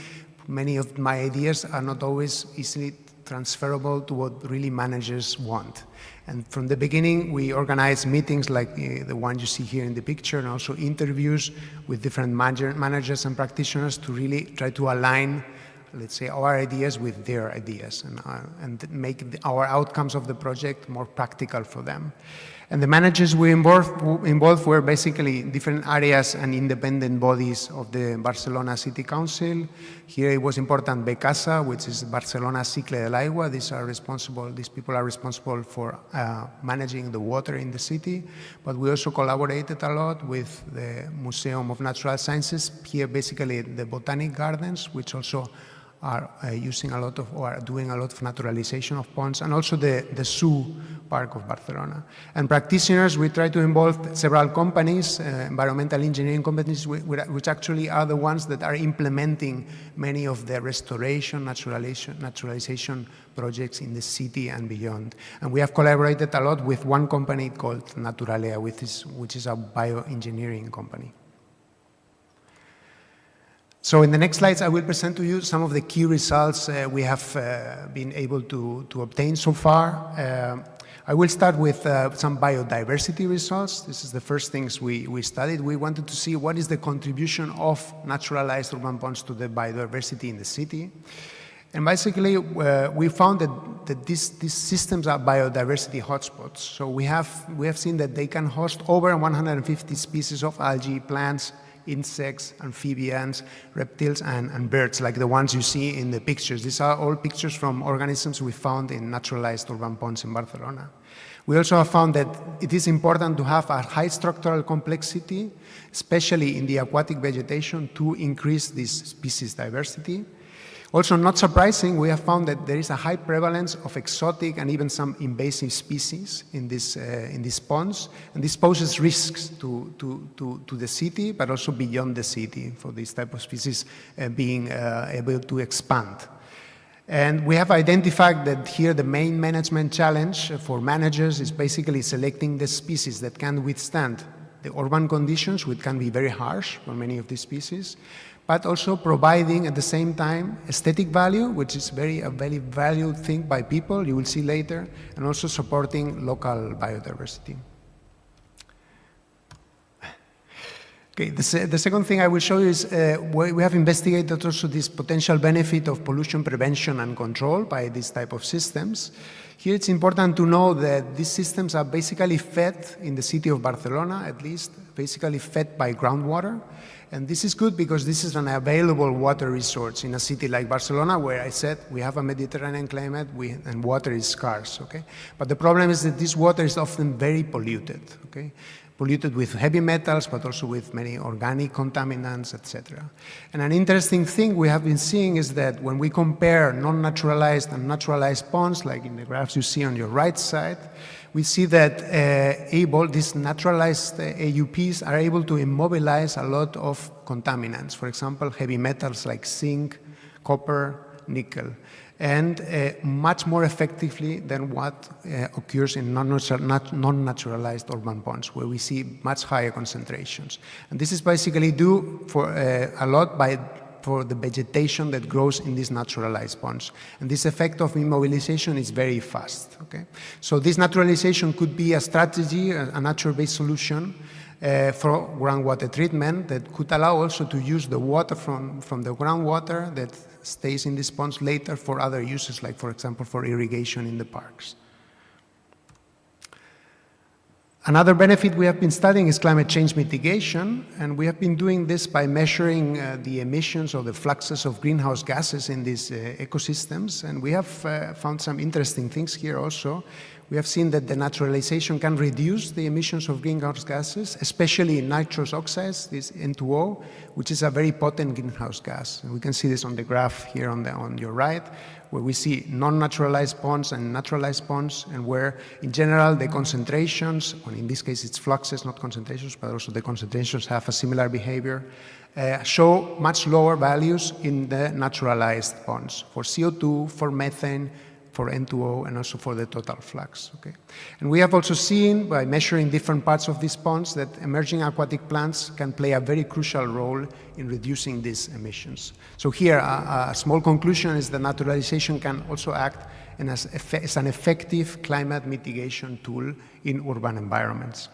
E: many of my ideas are not always easily transferable to what really managers want. And from the beginning, we organized meetings like the one you see here in the picture, and also interviews with different managers and practitioners to really try to align, let's say, our ideas with their ideas and make our outcomes of the project more practical for them. And the managers we involved were basically different areas and independent bodies of the Barcelona City Council. Here it was important Becasa, which is Barcelona Cicle del Aigua. These people are responsible for managing the water in the city. But we also collaborated a lot with the Museum of Natural Sciences. Here basically the Botanic Gardens, which also are using a lot of, or are doing a lot of naturalization of ponds, and also the Zoo Park of Barcelona. And practitioners, we try to involve several companies, environmental engineering companies, which actually are the ones that are implementing many of the restoration, naturalization projects in the city and beyond. And we have collaborated a lot with one company called Naturalea, which is a bioengineering company. So in the next slides, I will present to you some of the key results we have been able to obtain so far. I will start with some biodiversity results. This is the first things we studied. We wanted to see what is the contribution of naturalized urban ponds to the biodiversity in the city. And basically, we found that these systems are biodiversity hotspots. So we have seen that they can host over 150 species of algae, plants, insects, amphibians, reptiles, and birds, like the ones you see in the pictures. These are all pictures from organisms we found in naturalized urban ponds in Barcelona. We also have found that it is important to have a high structural complexity, especially in the aquatic vegetation, to increase this species diversity. Also, not surprising, we have found that there is a high prevalence of exotic and even some invasive species in these ponds, and this poses risks to the city, but also beyond the city for these type of species being able to expand. And we have identified that here the main management challenge for managers is basically selecting the species that can withstand the urban conditions, which can be very harsh for many of these species, but also providing at the same time aesthetic value, which is a very valued thing by people, you will see later, and also supporting local biodiversity. Okay, the second thing I will show you is we have investigated also this potential benefit of pollution prevention and control by these type of systems. Here it's important to know that these systems are basically fed in the city of Barcelona, at least, basically fed by groundwater. And this is good because this is an available water resource in a city like Barcelona, where I said we have a Mediterranean climate and water is scarce, okay? But the problem is that this water is often very polluted, okay? Polluted with heavy metals, but also with many organic contaminants, etc. And an interesting thing we have been seeing is that when we compare non-naturalized and naturalized ponds, like in the graphs you see on your right side, we see that these naturalized AUPs are able to immobilize a lot of contaminants. For example, heavy metals like zinc, copper, nickel, and much more effectively than what occurs in non-naturalized urban ponds, where we see much higher concentrations. And this is basically due for a lot for the vegetation that grows in these naturalized ponds. And this effect of immobilization is very fast, okay? So this naturalization could be a strategy, a nature-based solution for groundwater treatment that could allow also to use the water from the groundwater that stays in these ponds later for other uses, like, for example, for irrigation in the parks. Another benefit we have been studying is climate change mitigation, and we have been doing this by measuring the emissions or the fluxes of greenhouse gases in these ecosystems, and we have found some interesting things here also. We have seen that the naturalization can reduce the emissions of greenhouse gases, especially in nitrous oxides, this N2O, which is a very potent greenhouse gas. And we can see this on the graph here on your right, where we see non-naturalized ponds and naturalized ponds, and where, in general, the concentrations, or in this case it's fluxes, not concentrations, but also the concentrations have a similar behavior, show much lower values in the naturalized ponds for CO2, for methane, for N2O, and also for the total flux. Okay? And we have also seen, by measuring different parts of these ponds, that emerging aquatic plants can play a very crucial role in reducing these emissions. So here, a small conclusion is that naturalization can also act as an effective climate mitigation tool in urban environments.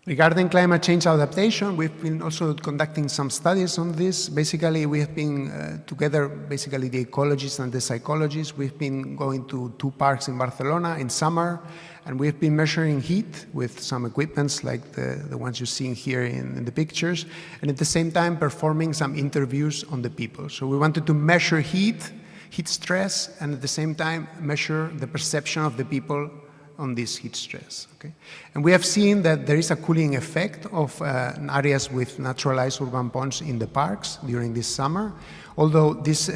E: Regarding climate change adaptation, we've been also conducting some studies on this. Basically, we have been together, basically the ecologists and the psychologists, we've been going to 2 parks in Barcelona in summer, and we've been measuring heat with some equipments like the ones you're seeing here in the pictures, and at the same time performing some interviews on the people. So we wanted to measure heat stress, and at the same time measure the perception of the people on this heat stress. Okay? And we have seen that there is a cooling effect of areas with naturalized urban ponds in the parks during this summer, although this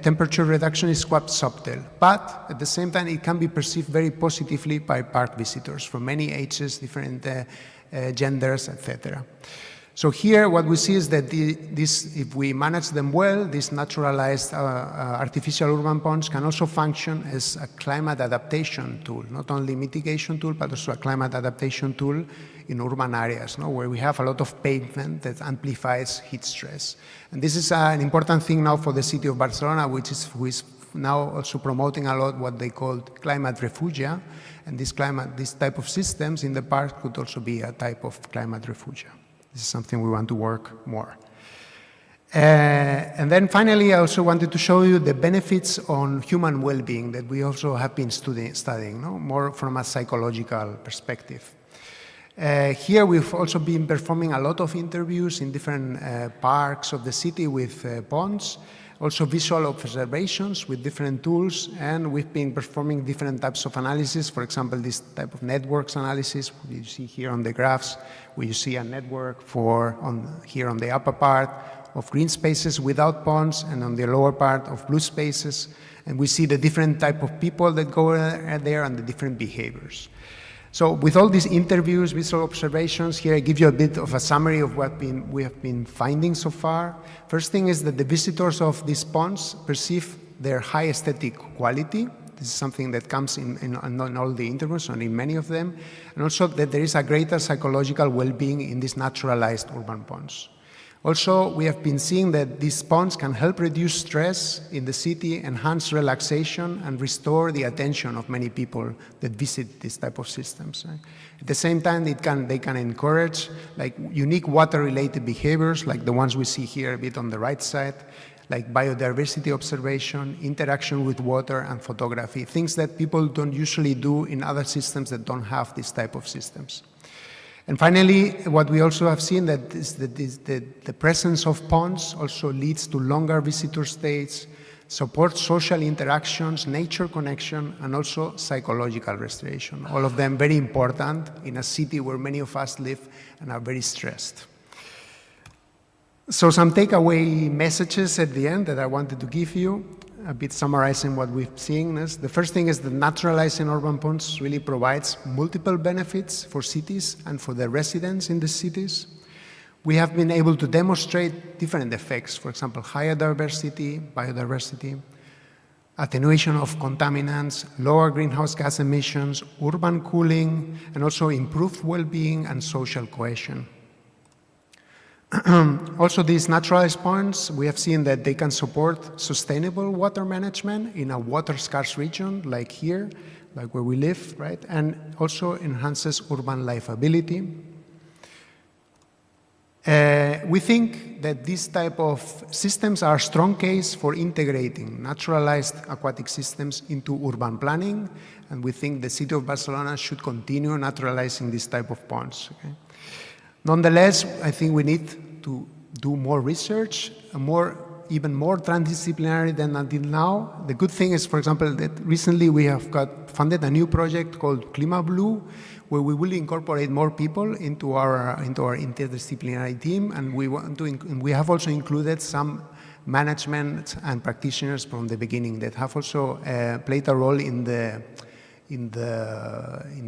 E: temperature reduction is quite subtle. But at the same time, it can be perceived very positively by park visitors from many ages, different genders, etc. So here, what we see is that if we manage them well, these naturalized artificial urban ponds can also function as a climate adaptation tool, not only mitigation tool, but also a climate adaptation tool in urban areas, where we have a lot of pavement that amplifies heat stress. And this is an important thing now for the city of Barcelona, who is now also promoting a lot what they call climate refugia. And this type of systems in the park could also be a type of climate refugia. This is something we want to work more. And then finally, I also wanted to show you the benefits on human well-being that we also have been studying, more from a psychological perspective. Here we've also been performing a lot of interviews in different parks of the city with ponds, also visual observations with different tools, and we've been performing different types of analysis. For example, this type of networks analysis you see here on the graphs, where you see a network here on the upper part of green spaces without ponds, and on the lower part of blue spaces. And we see the different type of people that go there and the different behaviors. So with all these interviews, visual observations, here I give you a bit of a summary of what we have been finding so far. First thing is that the visitors of these ponds perceive their high aesthetic quality. This is something that comes in all the interviews, and in many of them. And also that there is a greater psychological well-being in these naturalized urban ponds. Also, we have been seeing that these ponds can help reduce stress in the city, enhance relaxation, and restore the attention of many people that visit this type of systems. Right? At the same time, they can encourage like unique water-related behaviors, like the ones we see here a bit on the right side, like biodiversity observation, interaction with water, and photography, things that people don't usually do in other systems that don't have this type of systems. And finally, what we also have seen that is that the presence of ponds also leads to longer visitor stays, supports social interactions, nature connection, and also psychological restoration. All of them very important in a city where many of us live and are very stressed. So some takeaway messages at the end that I wanted to give you, a bit summarizing what we've seen. The first thing is that naturalizing urban ponds really provides multiple benefits for cities and for the residents in the cities. We have been able to demonstrate different effects, for example, higher diversity, biodiversity, attenuation of contaminants, lower greenhouse gas emissions, urban cooling, and also improved well-being and social cohesion. Also, these naturalized ponds, we have seen that they can support sustainable water management in a water-scarce region like here, like where we live, right? And also enhances urban livability. We think that these type of systems are a strong case for integrating naturalized aquatic systems into urban planning, and we think the city of Barcelona should continue naturalizing this type of ponds. Okay? Nonetheless, I think we need to do more research, even more transdisciplinary than until now. The good thing is, for example, that recently we have funded a new project called Clima Blue, where we will incorporate more people into our interdisciplinary team, and we have also included some management and practitioners from the beginning that have also played a role in the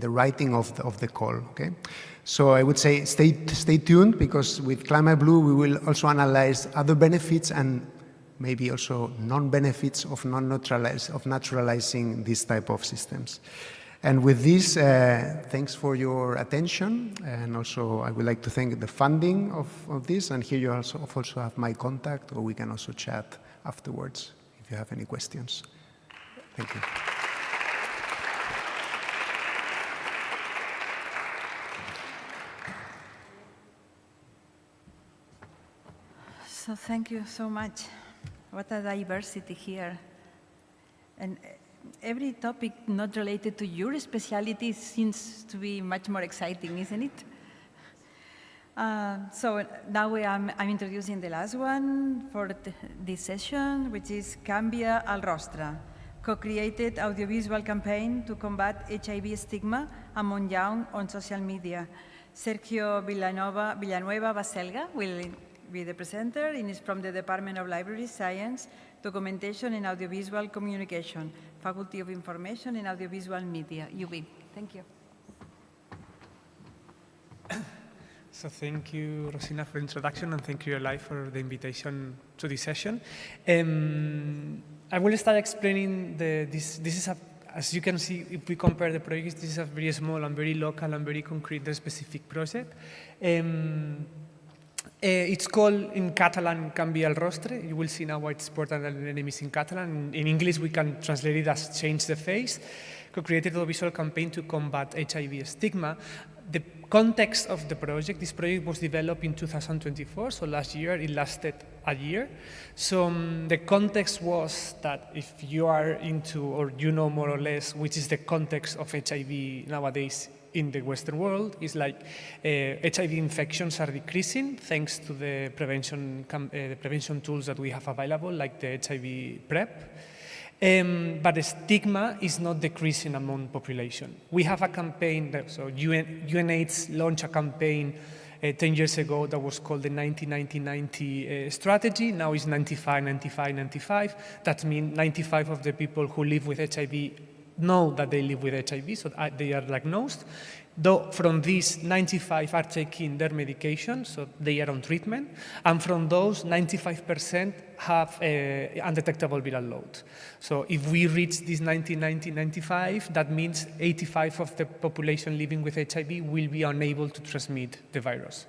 E: writing of the call. Okay. So I would say stay tuned, because with Climate Blue we will also analyze other benefits and maybe also non-benefits of naturalizing these type of systems. And with this, thanks for your attention, and also I would like to thank the funding of this, and here you also have my contact, or we can also chat afterwards if you have any questions. Thank you.
B: So thank you so much. What a diversity here. And every topic not related to your specialty seems to be much more exciting, isn't it? So now I'm introducing the last one for this session, which is Canvia el Rostre, co-created audiovisual campaign to combat HIV stigma among young on social media. Sergio Villanueva Baselga will be the presenter, and is from the Department of Library Science, Documentation and Audiovisual Communication, Faculty of Information and Audiovisual Media, UB. Thank you.
F: So thank you, Rosina, for the introduction, and thank you, Eurolife, for the invitation to this session. I will start explaining this is as you can see, if we compare the projects, this is a very small and very local and very concrete and specific project. It's called in Catalan Canvia el Rostre. You will see now why it's important that the name is in Catalan. In English, we can translate it as Change the Face. Co-created a visual campaign to combat HIV stigma. The context of the project, this project was developed in 2024, so last year, it lasted a year. So the context was that if you are into, or you know more or less, which is the context of HIV nowadays in the Western world, is like HIV infections are decreasing thanks to the prevention tools that we have available, like the HIV PrEP. But the stigma is not decreasing among population. We have a campaign, so UNAIDS launched a campaign 10 years ago that was called the 90-90-90 strategy. Now it's 95-95-95. That means 95 of the people who live with HIV know that they live with HIV, so they are diagnosed. Though from these, 95 are taking their medication, so they are on treatment. And from those, 95% have undetectable viral load. So if we reach this 90-90-95, that means 85 of the population living with HIV will be unable to transmit the virus.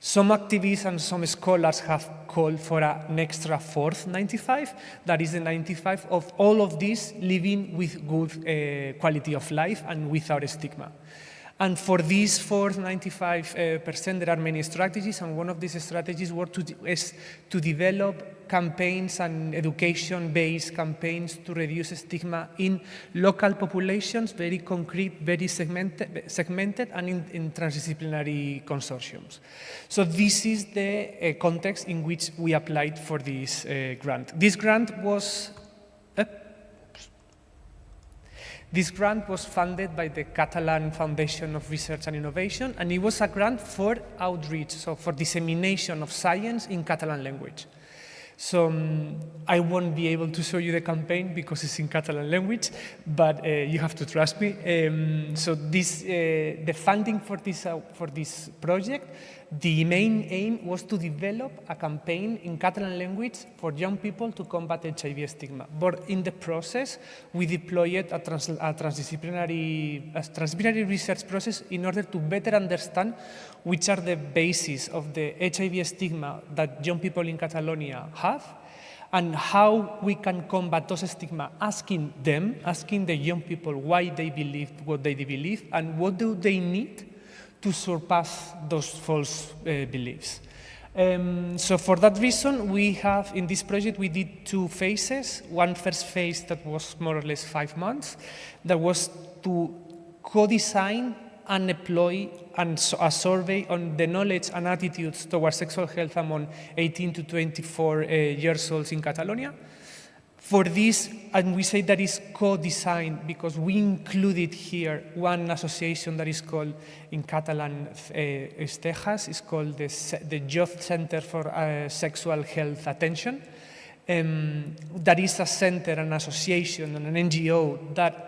F: Some activists and some scholars have called for an extra fourth 95, that is the 95 of all of these living with good quality of life and without stigma. And for these fourth 95%, there are many strategies, and one of these strategies is to develop campaigns and education-based campaigns to reduce stigma in local populations, very concrete, very segmented and in transdisciplinary consortiums. So this is the context in which we applied for this grant. This grant was funded by the Catalan Foundation of Research and Innovation, and it was a grant for outreach, so for dissemination of science in Catalan language. So I won't be able to show you the campaign because it's in Catalan language, but you have to trust me. So the funding for this project, the main aim was to develop a campaign in Catalan language for young people to combat HIV stigma. But in the process, we deployed a transdisciplinary research process in order to better understand which are the bases of the HIV stigma that young people in Catalonia have, and how we can combat those stigma, asking the young people why they believe what they believe, and what do they need to surpass those false beliefs. So for that reason, we have, in this project, we did two phases. One first phase that was more or less 5 months, that was to co-design and deploy a survey on the knowledge and attitudes towards sexual health among 18 to 24 years old in Catalonia. For this, and we say that is co-designed because we included here one association that is called, in Catalan, Estejas, is called the Youth Center for Sexual Health Attention. That is a center, an association, and an NGO that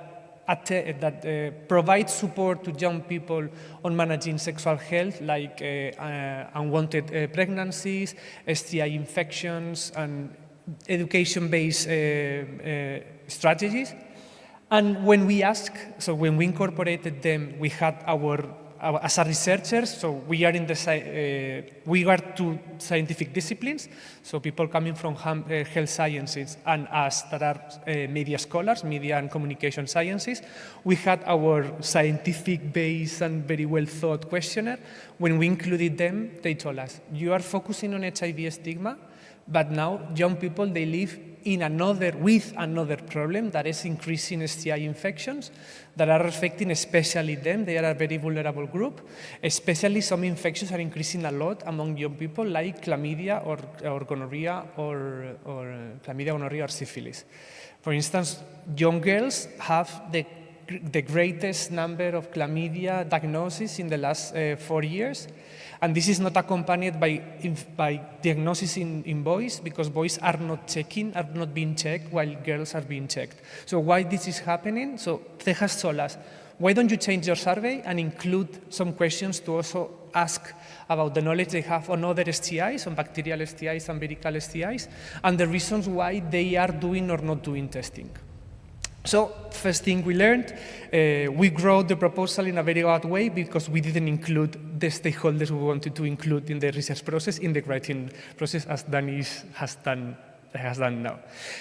F: provides support to young people on managing sexual health, like unwanted pregnancies, STI infections, and education-based strategies. And when we incorporated them, we had as a researchers, so we are two scientific disciplines, so people coming from health sciences and us that are media scholars, media and communication sciences. We had our scientific base and very well thought questionnaire. When we included them, they told us, you are focusing on HIV stigma, but now young people, they live with another problem that is increasing STI infections that are affecting especially them. They are a very vulnerable group. Especially some infections are increasing a lot among young people, like chlamydia or gonorrhea or chlamydia, gonorrhea, or syphilis. For instance, young girls have the greatest number of chlamydia diagnoses in the last 4 years. And this is not accompanied by diagnosis in boys, because boys are not being checked while girls are being checked. So why this is happening? So Tejas told us, why don't you change your survey and include some questions to also ask about the knowledge they have on other STIs, on bacterial STIs and viral STIs, and the reasons why they are doing or not doing testing. So first thing we learned, we wrote the proposal in a very odd way because we didn't include the stakeholders we wanted to include in the research process, in the writing process, as Danis has done now.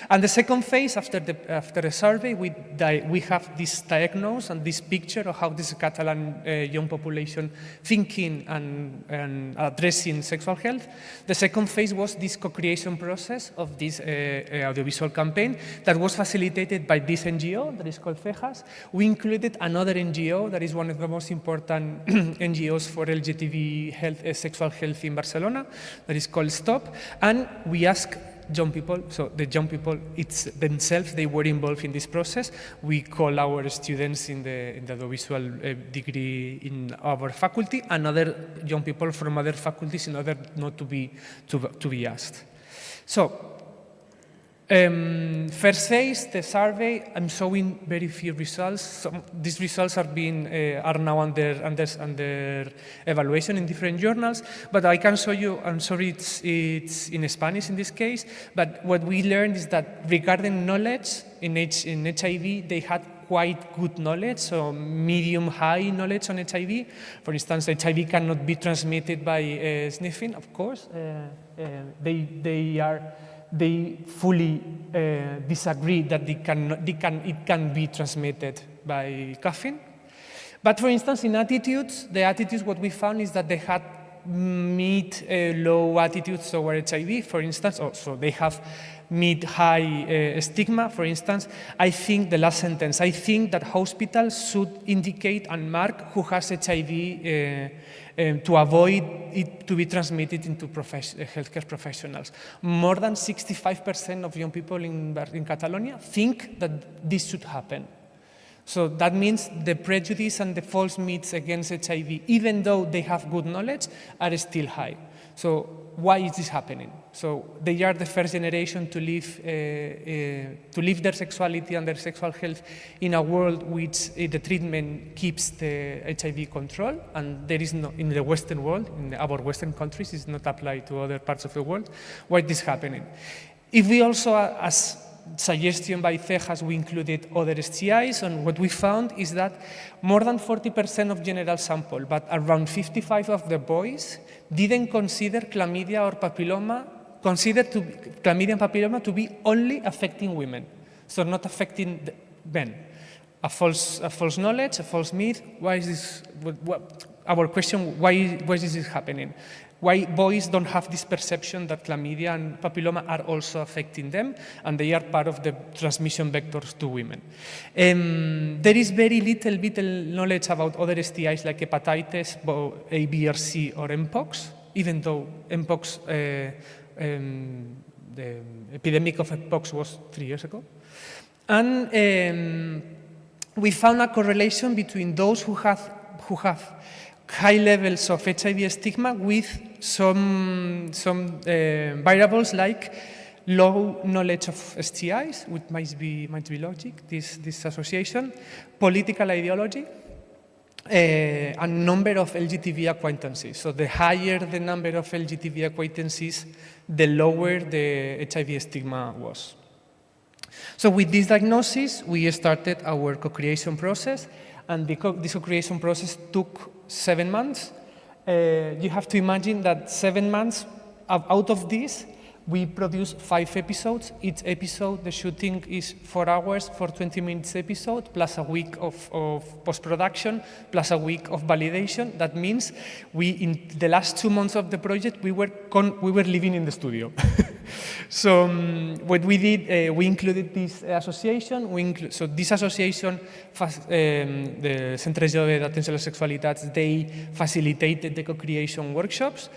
F: And the second phase, after the survey, we have this diagnosis and this picture of how this Catalan young population thinking and addressing sexual health. The second phase was this co-creation process of this audiovisual campaign that was facilitated by this NGO that is called Cejas. We included another NGO that is one of the most important NGOs for LGTB sexual health in Barcelona, that is called STOP, and we asked young people, so the young people themselves, they were involved in this process. We call our students in the audiovisual degree in our faculty, and other young people from other faculties in order not to be asked. So First phase, the survey, I'm showing very few results. These results are now under evaluation in different journals, but I can show you, I'm sorry it's in Spanish in this case, but what we learned is that regarding knowledge in HIV, they had quite good knowledge, so medium-high knowledge on HIV. For instance, HIV cannot be transmitted by sniffing, of course. They fully disagree that it can be transmitted by coughing. But for instance, in attitudes, what we found is that they had mid-low attitudes toward HIV, for instance, so they have mid-high stigma, for instance. I think, the last sentence, I think that hospitals should indicate and mark who has HIV to avoid it to be transmitted into healthcare professionals. More than 65% of young people in Catalonia think that this should happen. So that means the prejudice and the false myths against HIV, even though they have good knowledge, are still high. So why is this happening? So they are the first generation to live their sexuality and their sexual health in a world which the treatment keeps the HIV control, and there is no, in the Western world, in our Western countries, it's not applied to other parts of the world. Why is this happening? If we also, as suggestion by Cejas, we included other STIs, and what we found is that more than 40% of general sample, but around 55% of the boys didn't consider chlamydia or papilloma, chlamydia and papilloma to be only affecting women, so not affecting men. A false knowledge, a false myth. Why is this? Our question: why is this happening? Why boys don't have this perception that chlamydia and papilloma are also affecting them, and they are part of the transmission vectors to women. There is very little knowledge about other STIs like hepatitis, A, B, or C, or Mpox, even though Mpox, the epidemic of Mpox was 3 years ago. And we found a correlation between those who have high levels of HIV stigma with some variables like low knowledge of STIs, which might be logic, this association, political ideology, and number of LGTB acquaintances. So the higher the number of LGTB acquaintances, the lower the HIV stigma was. So with this diagnosis, we started our co-creation process, and this co-creation process took 7 months. You have to imagine that 7 months, out of this, we produced 5 episodes. Each episode, the shooting is 4 hours for 20 minutes episode, plus a week of post-production, plus a week of validation. That means in the last 2 months of the project, we were living in the studio. So what we did, we included this association. So this association, the Centre Jove d'Atenció a les Sexualitats, they facilitated the co-creation workshops.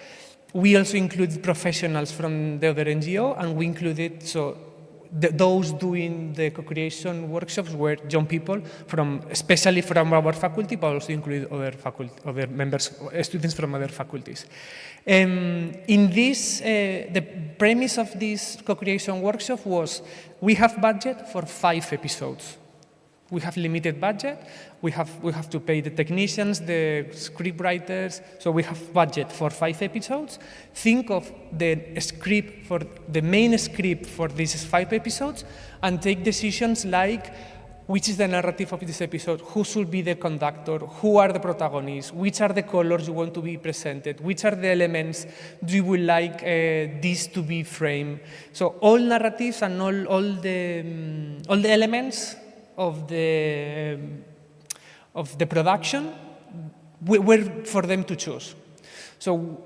F: We also included professionals from the other NGO, and we included, those doing the co-creation workshops were young people, especially from our faculty, but also included other members, students from other faculties. In this, the premise of this co-creation workshop was, we have budget for 5 episodes. We have limited budget. We have to pay the technicians, the script writers. So we have budget for 5 episodes. Think of the main script for these 5 episodes, and take decisions like, which is the narrative of this episode, who should be the conductor, who are the protagonists, which are the colors you want to be presented, which are the elements you would like this to be framed. So all narratives and all the elements of the production were for them to choose. So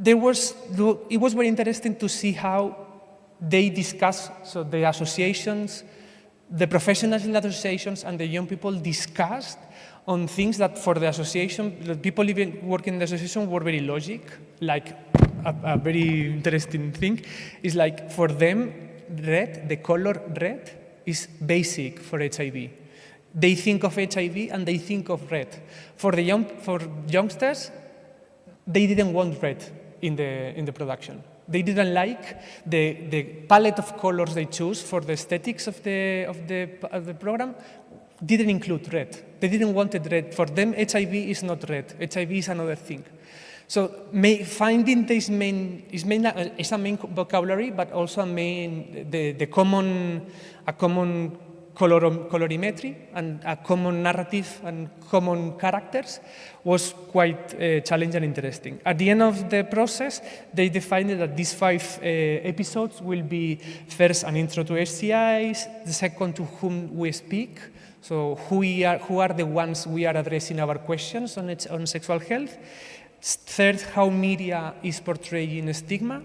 F: it was very interesting to see how they discuss, so the associations, the professionals in the associations and the young people discussed on things that for the association, the people even working in the association were very logic. Like a very interesting thing is like, for them, red, the color red, is basic for HIV. They think of HIV and they think of red. For youngsters, they didn't want red in the production. they didn't like the palette of colors they chose for the aesthetics of the program didn't include red. They didn't want it red. For them, HIV is not red. HIV is another thing. So finding this is a main vocabulary, but also a common colorimetry and a common narrative and common characters was quite challenging and interesting. At the end of the process, they defined that these 5 episodes will be first an intro to STIs, the second to whom we speak, so who are the ones we are addressing our questions on sexual health. Third, how media is portraying stigma.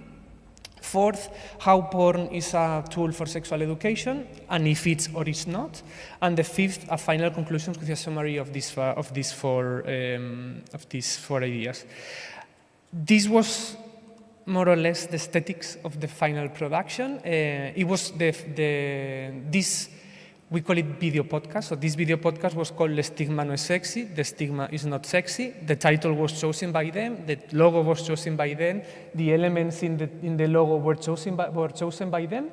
F: Fourth, how porn is a tool for sexual education, and if it's or it's not. And the fifth, a final conclusion with a summary of these four ideas. This was more or less the aesthetics of the final production. It was we call it video podcast. So this video podcast was called "The Stigma No Es Sexy." The stigma is not sexy. The title was chosen by them. The logo was chosen by them. The elements in the logo were chosen by them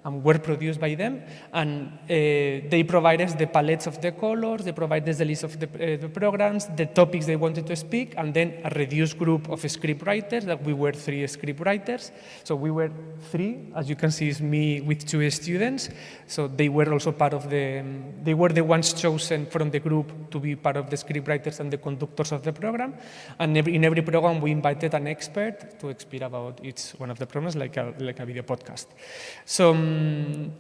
F: and were produced by them. And they provided the palettes of the colors. They provided the list of the programs, the topics they wanted to speak, and then a reduced group of script writers. That we were 3 script writers. So we were 3. As you can see, it's me with 2 students. So they were also part of they were the ones chosen from the group to be part of the script writers and the conductors of the program. And in every program, we invited an expert to speak about each one of the programs, like a video podcast. So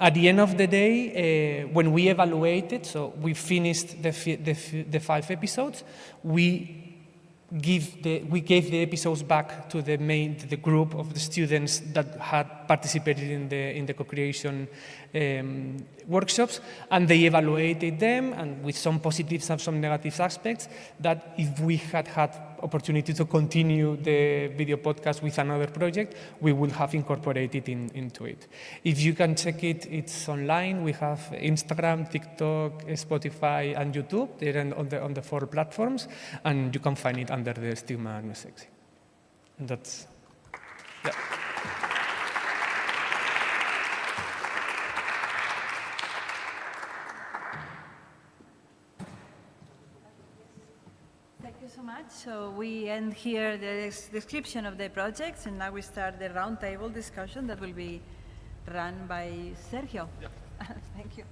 F: at the end of the day, when we evaluated, so we finished the 5 episodes, we gave the episodes back to the group of the students that had participated in the co-creation workshops, and they evaluated them, and with some positives and some negative aspects, that if we had opportunity to continue the video podcast with another project, we would have incorporated into it. If you can check it, it's online. We have Instagram, TikTok, Spotify, and YouTube. They're on the 4 platforms, and you can find it under the Stigma No Es Sexy. And that's, yeah.
B: So much. So we end here the description of the projects, and now we start the roundtable discussion that will be run by Sergio. Yep. Thank you.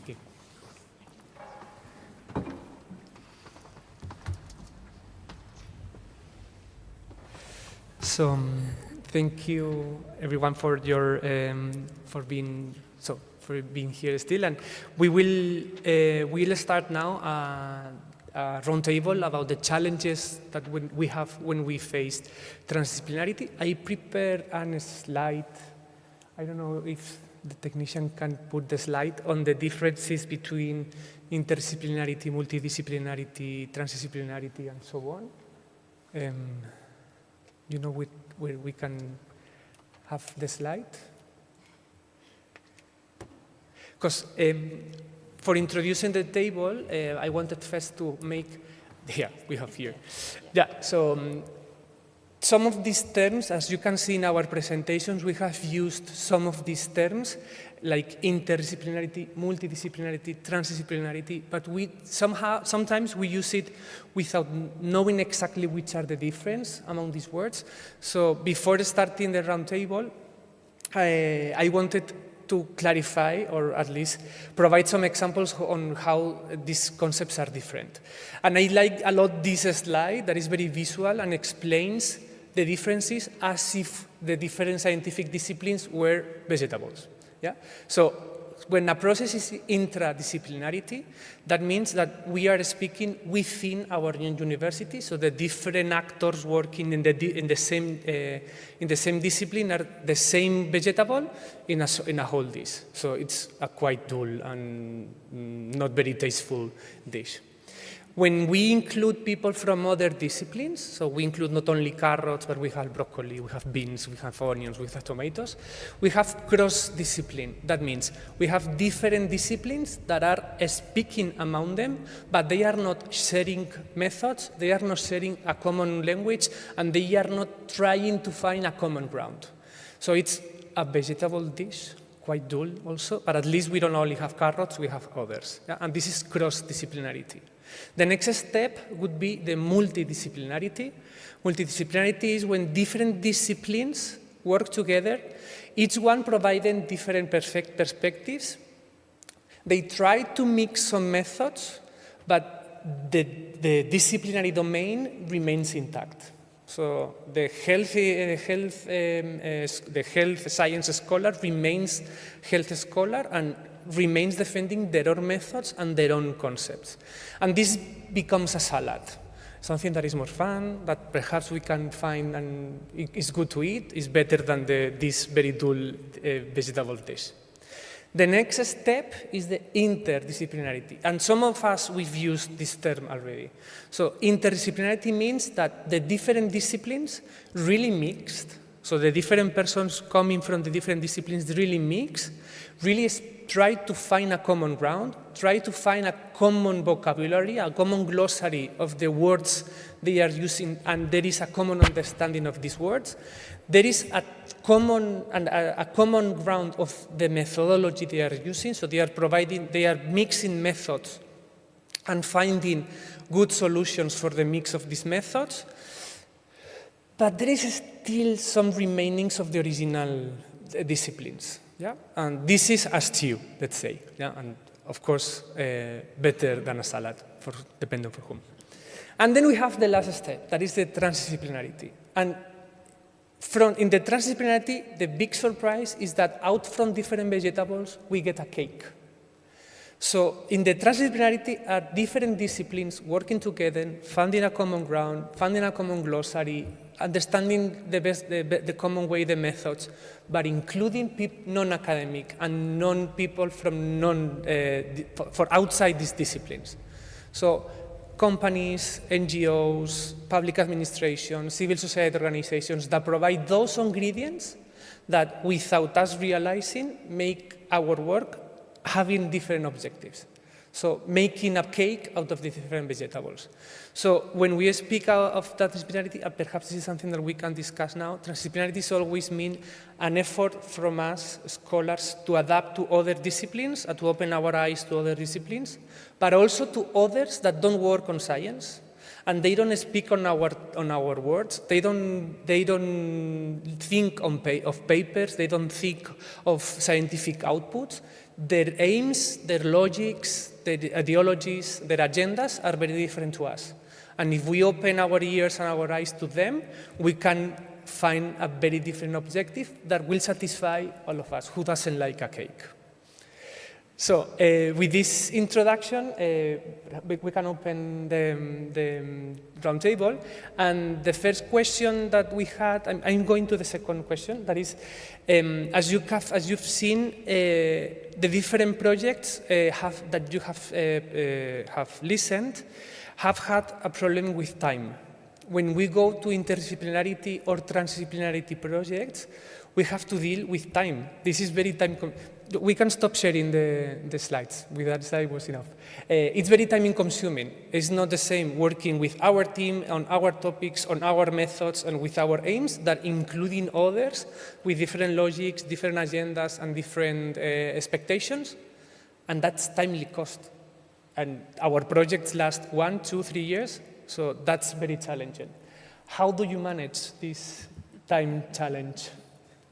F: Okay. So thank you everyone for being here still, and we will start now a roundtable about the challenges that we have when we face transdisciplinarity. I prepared a slide. I don't know if the technician can put the slide on the differences between interdisciplinarity, multidisciplinarity, transdisciplinarity, and so on. You know where we can have the slide? Because for introducing the table, I wanted first to make, we have here. Yeah, so some of these terms, as you can see in our presentations, we have used some of these terms like interdisciplinarity, multidisciplinarity, transdisciplinarity, but sometimes we use it without knowing exactly which are the difference among these words. So before starting the roundtable, I wanted to clarify, or at least provide some examples on how these concepts are different. And I like a lot this slide that is very visual and explains the differences as if the different scientific disciplines were vegetables. Yeah? So when a process is intradisciplinarity, that means that we are speaking within our university, so the different actors working in the same discipline are the same vegetable in a whole dish. So it's a quite dull and not very tasteful dish. When we include people from other disciplines, so we include not only carrots, but we have broccoli, we have beans, we have onions, we have tomatoes, we have cross-discipline. That means we have different disciplines that are speaking among them, but they are not sharing methods, they are not sharing a common language, and they are not trying to find a common ground. So it's a vegetable dish, quite dull also, but at least we don't only have carrots, we have others. Yeah? And this is cross-disciplinarity. The next step would be the multidisciplinarity. Multidisciplinarity is when different disciplines work together, each one providing different perspectives. They try to mix some methods, but the disciplinary domain remains intact. So the health science scholar remains health scholar and remains defending their own methods and their own concepts. And this becomes a salad, something that is more fun, that perhaps we can find and is good to eat, is better than this very dull vegetable dish. The next step is the interdisciplinarity. And some of us, we've used this term already. So interdisciplinarity means that the different disciplines really mixed, so the different persons coming from the different disciplines really mix, really try to find a common ground, try to find a common vocabulary, a common glossary of the words they are using, and there is a common understanding of these words. There is a common ground of the methodology they are using, so they are mixing methods and finding good solutions for the mix of these methods. But there is still some remainings of the original disciplines. Yeah? And this is a stew, let's say, yeah? And of course, better than a salad, depending on for whom. And then we have the last step, that is the transdisciplinarity. And in the transdisciplinarity, the big surprise is that out from different vegetables, we get a cake. So in the transdisciplinarity are different disciplines working together, finding a common ground, finding a common glossary, understanding the common way, the methods, but including non-academic and non-people from for outside these disciplines. So companies, NGOs, public administration, civil society organizations that provide those ingredients that without us realizing make our work having different objectives. So making a cake out of the different vegetables. So when we speak of transdisciplinarity, perhaps this is something that we can discuss now. Transdisciplinarity always means an effort from us, scholars, to adapt to other disciplines, to open our eyes to other disciplines, but also to others that don't work on science. And they don't speak on our words. They don't think of papers. They don't think of scientific outputs. Their aims, their logics, their ideologies, their agendas are very different to us. And if we open our ears and our eyes to them, we can find a very different objective that will satisfy all of us. Who doesn't like a cake? So with this introduction, we can open the roundtable. And the first question that we had, I'm going to the second question, that is, as you've seen, the different projects that you have listened have had a problem with time. When we go to interdisciplinarity or transdisciplinarity projects, we have to deal with time. This is very we can stop sharing the slides. With that slide was enough. It's very time consuming. It's not the same working with our team on our topics, on our methods, and with our aims, that including others with different logics, different agendas, and different expectations. And that's timely cost. And our projects last 1, 2, 3 years, so that's very challenging. How do you manage this time challenge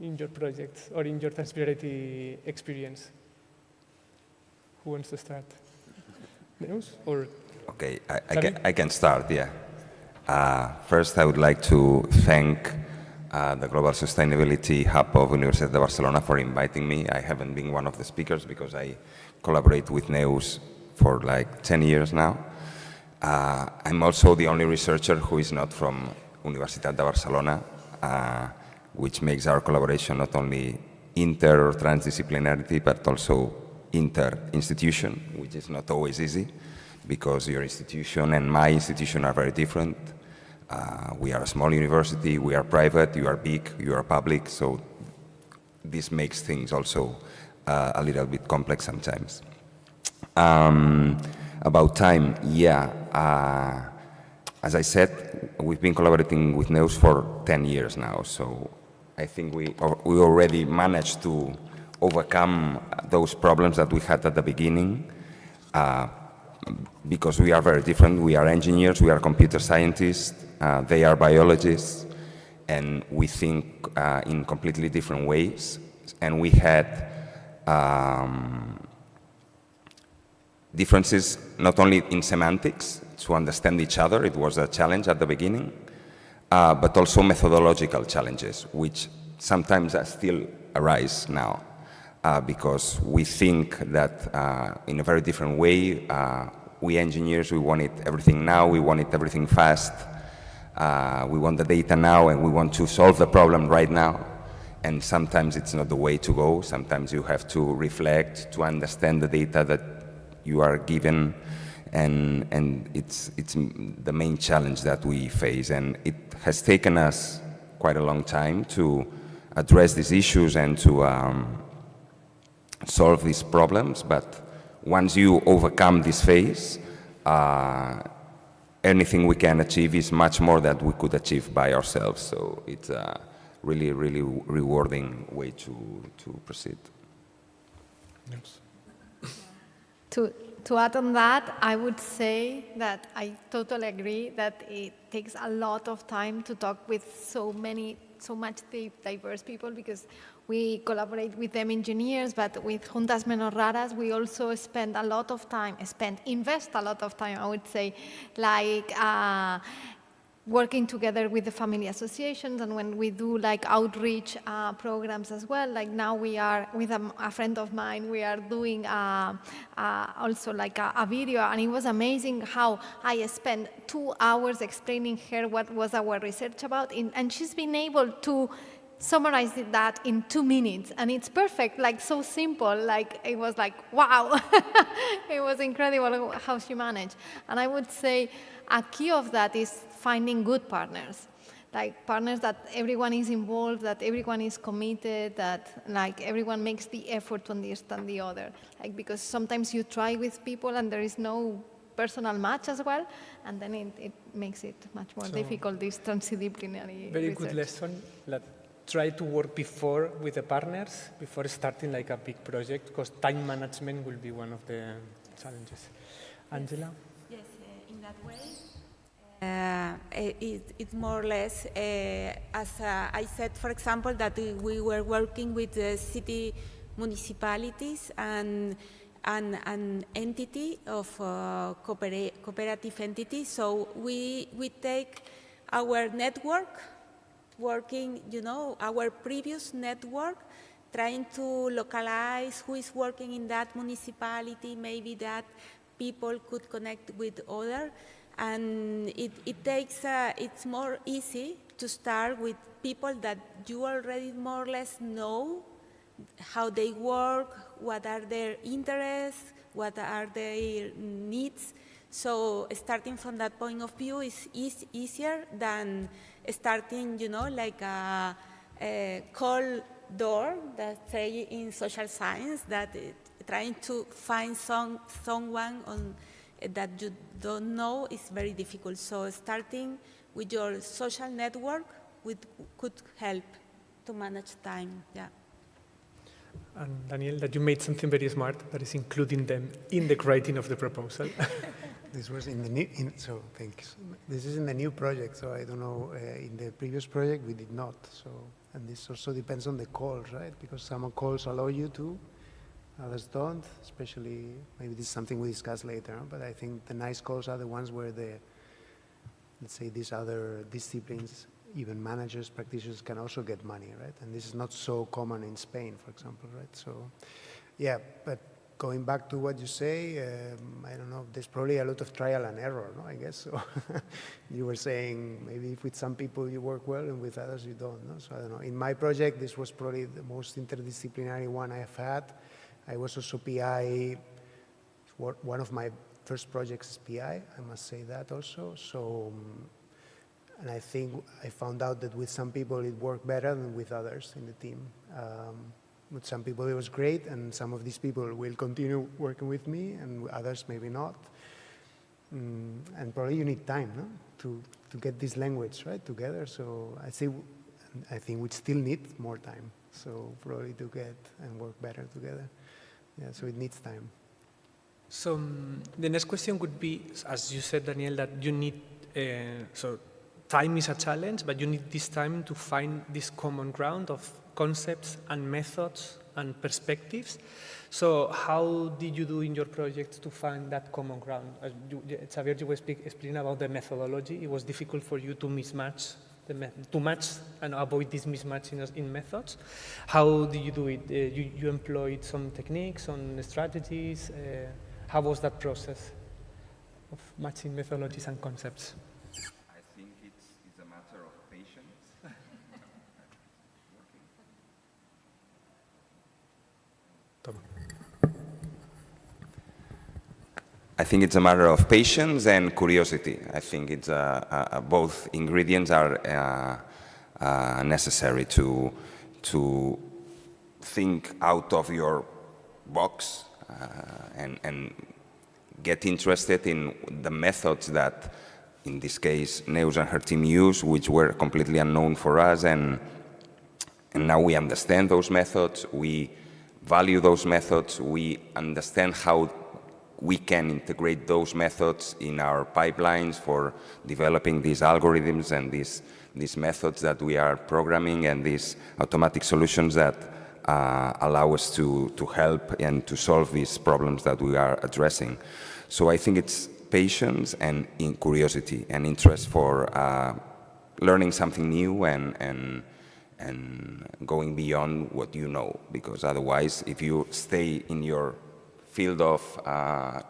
F: in your project or in your transdisciplinarity experience? Who wants to start? Neus? Or
G: okay, I can start, yeah. First, I would like to thank the Global Sustainability Hub of Universitat de Barcelona for inviting me. I haven't been one of the speakers because I collaborate with Neus for like 10 years now. I'm also the only researcher who is not from Universitat de Barcelona, which makes our collaboration not only inter or transdisciplinarity, but also inter-institution, which is not always easy, because your institution and my institution are very different. We are a small university, we are private, you are big, you are public, so this makes things also a little bit complex sometimes. About time, yeah. As I said, we've been collaborating with Neus for 10 years now, so I think we already managed to overcome those problems that we had at the beginning, because we are very different. We are engineers, we are computer scientists, they are biologists, and we think in completely different ways. And we had differences not only in semantics, to understand each other, it was a challenge at the beginning, but also methodological challenges, which sometimes still arise now, because we think that in a very different way. We engineers, we want it everything now, we want it everything fast, we want the data now, and we want to solve the problem right now. And sometimes it's not the way to go. Sometimes you have to reflect, to understand the data that you are given, and it's the main challenge that we face. And it has taken us quite a long time to address these issues and to solve these problems, but once you overcome this phase, anything we can achieve is much more than we could achieve by ourselves. So it's a really, really rewarding way to proceed.
F: Yes.
D: To add on that, I would say that I totally agree that it takes a lot of time to talk with so much diverse people, because we collaborate with them engineers, but with Juntas Menos Raras, we also invest a lot of time, I would say, like working together with the family associations, and when we do like outreach programs as well, like now we are with a friend of mine, we are doing also like a video, and it was amazing how I spent 2 hours explaining her what was our research about, and she's been able to summarize that in 2 minutes, and it's perfect, like so simple, like it was like, wow, it was incredible how she managed. And I would say a key of that is finding good partners, like partners that everyone is involved, that everyone is committed, that like everyone makes the effort to understand the other, like because sometimes you try with people and there is no personal match as well, and then it makes it much more difficult, this transdisciplinary
F: very
D: research.
F: good lesson. That try to work before with the partners, before starting like a big project, because time management will be one of the challenges. Angela?
C: Yes, in that way, it's more or less, as I said, for example, that we were working with the city municipalities and an entity of cooperative entity. So we take our network, working, our previous network, trying to localize who is working in that municipality, maybe that people could connect with other, and it's more easy to start with people that you already more or less know how they work, what are their interests, what are their needs. So starting from that point of view is easier than starting, like a cold door, that say in social science, that trying to find someone that you don't know is very difficult. So starting with your social network could help to manage time, yeah.
F: And Daniel, that you made something very smart, that is including them in the writing of the proposal.
E: This was in the new, so thanks. This is in the new project, so I don't know, in the previous project we did not, so, and this also depends on the calls, right? Because some calls allow you to, others don't, especially, maybe this is something we discuss later, but I think the nice calls are the ones where the, let's say, these other disciplines, even managers, practitioners can also get money, right? And this is not so common in Spain, for example, right? So, yeah, but going back to what you say, I don't know, there's probably a lot of trial and error, no, I guess. So you were saying maybe with some people you work well and with others you don't, no? So I don't know. In my project, this was probably the most interdisciplinary one I have had. I was also PI. One of my first project's PI, I must say that also. So, and I think I found out that with some people it worked better than with others in the team. With some people it was great, and some of these people will continue working with me, and others maybe not. And probably you need time, no? To get this language right together. So I think we still need more time. So probably to get and work better together. Yeah, so it needs time.
F: So the next question would be, as you said, Daniel, that you need, so time is a challenge, but you need this time to find this common ground of concepts and methods and perspectives. So how did you do in your project to find that common ground? Xavier, you were explaining about the methodology. It was difficult for you to mismatch, to match and avoid this mismatch in methods. How did you do it? You employed some techniques, some strategies. How was that process of matching methodologies and concepts?
G: I think it's a matter of patience. I think it's a matter of patience and curiosity. I think it's both ingredients are necessary to think out of your box and get interested in the methods that, in this case, Neus and her team use, which were completely unknown for us, and now we understand those methods, we value those methods, we understand how we can integrate those methods in our pipelines for developing these algorithms and these methods that we are programming and these automatic solutions that allow us to help and to solve these problems that we are addressing. So I think it's patience and curiosity and interest for learning something new and going beyond what you know, because otherwise, if you stay in your field of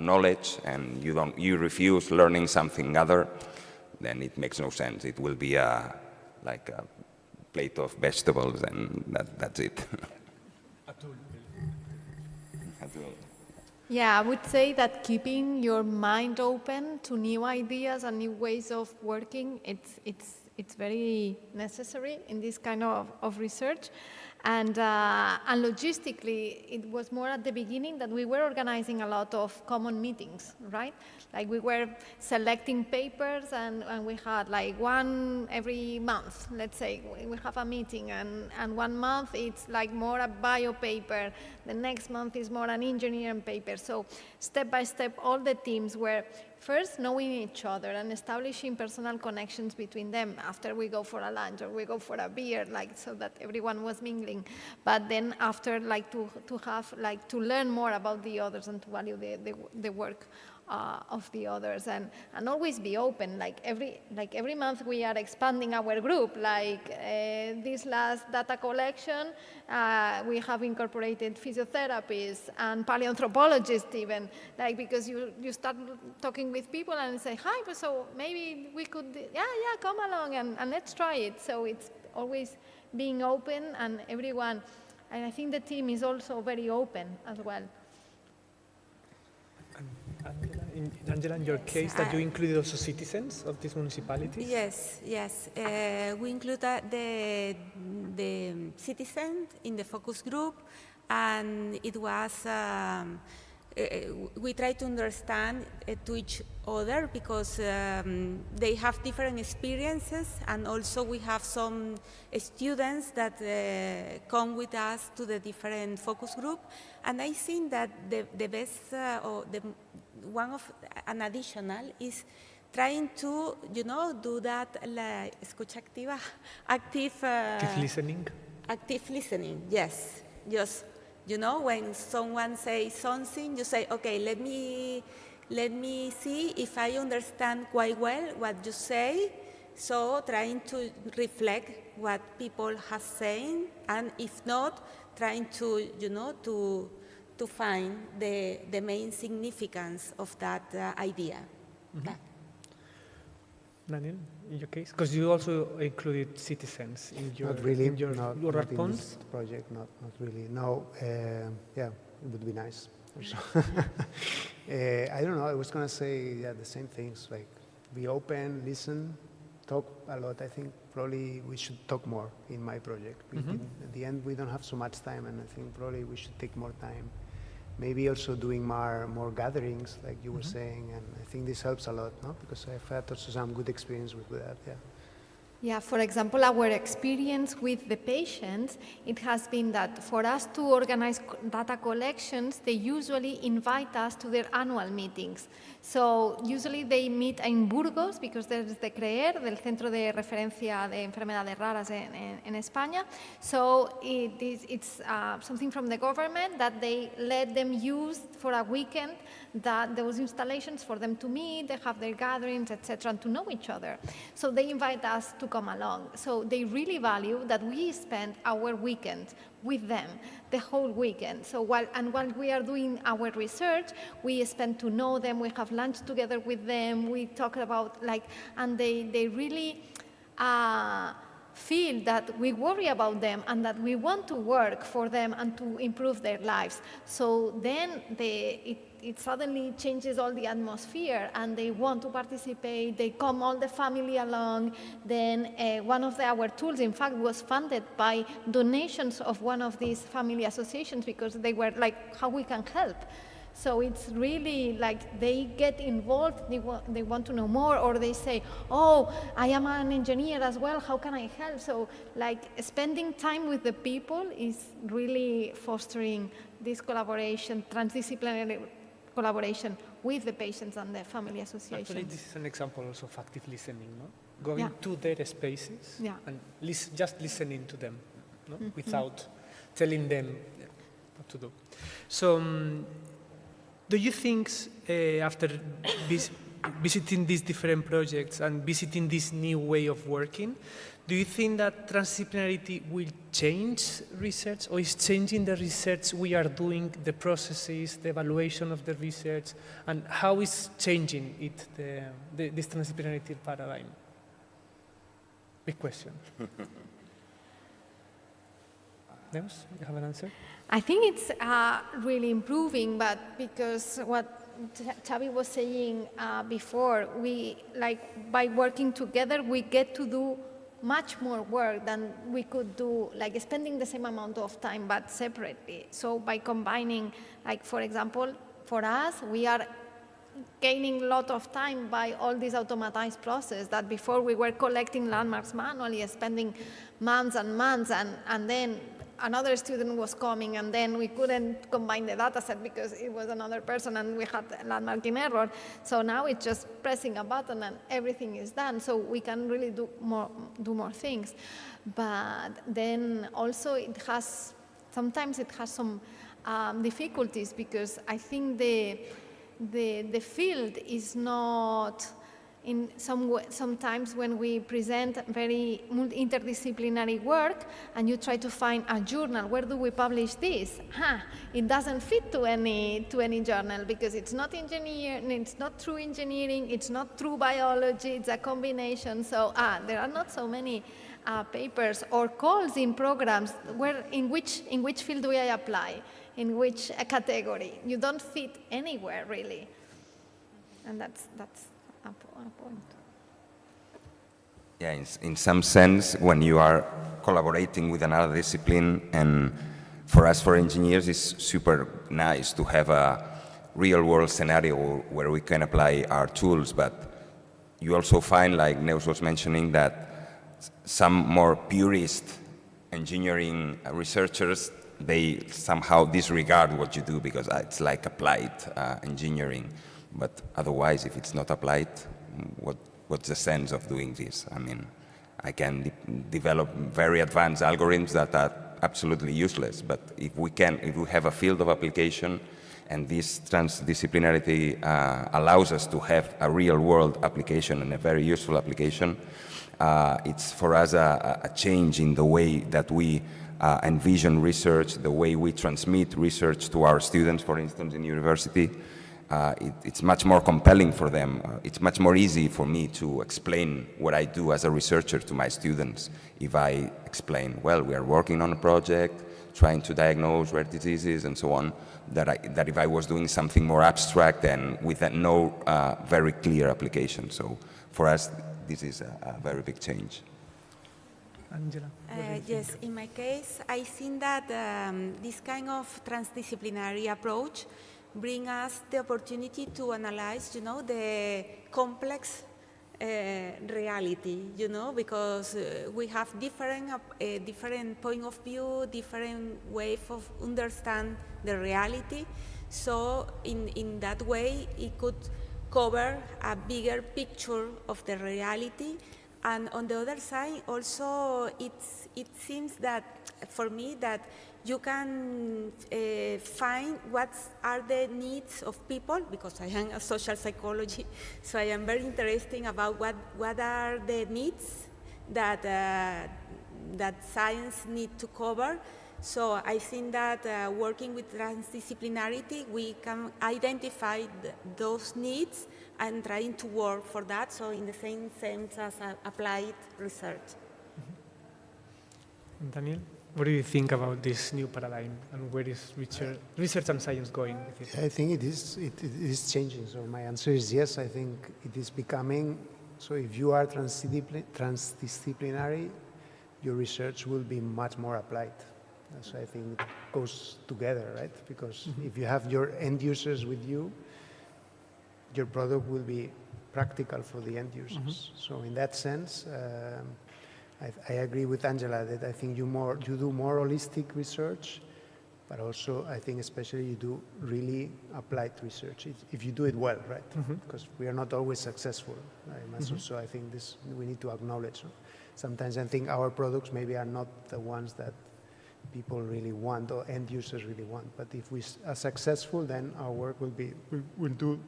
G: knowledge and you refuse learning something other, then it makes no sense. It will be like a plate of vegetables, and that's it.
D: Yeah, I would say that keeping your mind open to new ideas and new ways of working, it's very necessary in this kind of research. And logistically, it was more at the beginning that we were organizing a lot of common meetings, right? Like we were selecting papers and we had like one every month, let's say. We have a meeting and 1 month it's like more a bio paper. The next month is more an engineering paper. So step by step, all the teams were first knowing each other and establishing personal connections between them after we go for a lunch or we go for a beer, like so that everyone was mingling. But then after, like to have, like to learn more about the others and to value the work of the others and always be open. Like every month we are expanding our group. Like this last data collection, we have incorporated physiotherapists and paleoanthropologists even, like because you start talking with people and say, hi, so maybe we could, yeah, come along and let's try it. So it's always being open and everyone, and I think the team is also very open as well.
F: Angela, in your case, that you included also citizens of these municipalities?
C: Yes. We included the citizens in the focus group, and it was, we try to understand to each other because they have different experiences, and also we have some students that come with us to the different focus group, and I think that the best or one of an additional is trying to, do that like escucha activa, active
F: listening.
C: Active listening, yes. Just, when someone says something, you say, okay, let me see if I understand quite well what you say. So trying to reflect what people have said, and if not, trying to, to find the main significance of that idea.
F: Mm-hmm. Daniel, in your case, because you also included citizens in your
E: not
F: urban ponds
E: project, not really. No, yeah, it would be nice. I don't know, I was going to say the same things, like be open, listen, talk a lot. I think probably we should talk more in my project. At the end, we don't have so much time, and I think probably we should take more time. Maybe also doing more gatherings, like you were saying, and I think this helps a lot, no? Because I've had also some good experience with that, yeah.
D: Yeah, for example, our experience with the patients, it has been that for us to organize data collections, they usually invite us to their annual meetings. So usually they meet in Burgos, because there's the CREER, del Centro de Referencia de Enfermedades Raras en España. So it's something from the government that they let them use for a weekend, that those installations for them to meet, they have their gatherings, etc., and to know each other. So they invite us to come along. So they really value that we spend our weekend with them, the whole weekend. So while we are doing our research, we spend to know them, we have lunch together with them, we talk about and they really feel that we worry about them and that we want to work for them and to improve their lives. So then it suddenly changes all the atmosphere, and they want to participate, they come all the family along. Then one of our tools, in fact, was funded by donations of one of these family associations, because they were like, how we can help. So it's really like they get involved, they want to know more, or they say, oh, I am an engineer as well, how can I help? So like spending time with the people is really fostering this collaboration, transdisciplinary collaboration with the patients and the family associations.
F: Actually, this is an example also of active listening, no? Going to their spaces and just listening to them, no? Without telling them what to do. So, do you think after visiting these different projects and visiting this new way of working, do you think that transdisciplinarity will change research, or is changing the research we are doing, the processes, the evaluation of the research, and how is changing it, this transdisciplinarity paradigm? Big question. Neus, you have an answer?
D: I think it's really improving, but because what Xavi was saying before, by working together, we get to do much more work than we could do, like spending the same amount of time, but separately. So by combining, like for example, for us, we are gaining a lot of time by all this automatized process that before we were collecting landmarks manually, spending months and months, and then another student was coming, and then we couldn't combine the data set because it was another person and we had landmark in error. So now it's just pressing a button and everything is done. So we can really do more things. But then also sometimes it has some difficulties, because I think the field is not, sometimes when we present very interdisciplinary work and you try to find a journal, where do we publish this? It doesn't fit to any journal, because it's not it's not through engineering, it's not through biology, it's a combination. So there are not so many papers or calls in programs in which field do I apply, in which category. You don't fit anywhere really, and that's a point.
G: Yeah, in some sense, when you are collaborating with another discipline, and for us, for engineers, it's super nice to have a real-world scenario where we can apply our tools, but you also find, like Neus was mentioning, that some more purist engineering researchers, they somehow disregard what you do because it's like applied engineering. But otherwise, if it's not applied, what's the sense of doing this? I mean, I can develop very advanced algorithms that are absolutely useless, but if we have a field of application, and this transdisciplinarity allows us to have a real-world application and a very useful application, it's for us a change in the way that we envision research, the way we transmit research to our students, for instance, in university. It's much more compelling for them. It's much more easy for me to explain what I do as a researcher to my students if I explain, well, we are working on a project, trying to diagnose rare diseases and so on, that if I was doing something more abstract and with no very clear application. So for us, this is a very big change.
F: Angela?
C: Yes, in my case, I think that this kind of transdisciplinary approach brings us the opportunity to analyze, the complex reality, because we have different point of view, different way of understand the reality. So in that way, it could cover a bigger picture of the reality. And on the other side, also, it seems that, for me, that you can find what are the needs of people, because I am a social psychology, so I am very interested about what are the needs that, that science needs to cover. So I think that working with transdisciplinarity, we can identify those needs and trying to work for that, so in the same sense as applied research.
F: Daniel, what do you think about this new paradigm, and where is research and science going with it?
E: I think it is changing. So my answer is yes. I think it is becoming, so if you are transdisciplinary, your research will be much more applied. So I think it goes together, right? Because if you have your end users with you, your product will be practical for the end users. So in that sense, I agree with Angela that I think you do more holistic research, but also I think especially you do really applied research if you do it well, right? Because we are not always successful. So I think this we need to acknowledge. Sometimes I think our products maybe are not the ones that people really want or end users really want. But if we are successful, then our work will do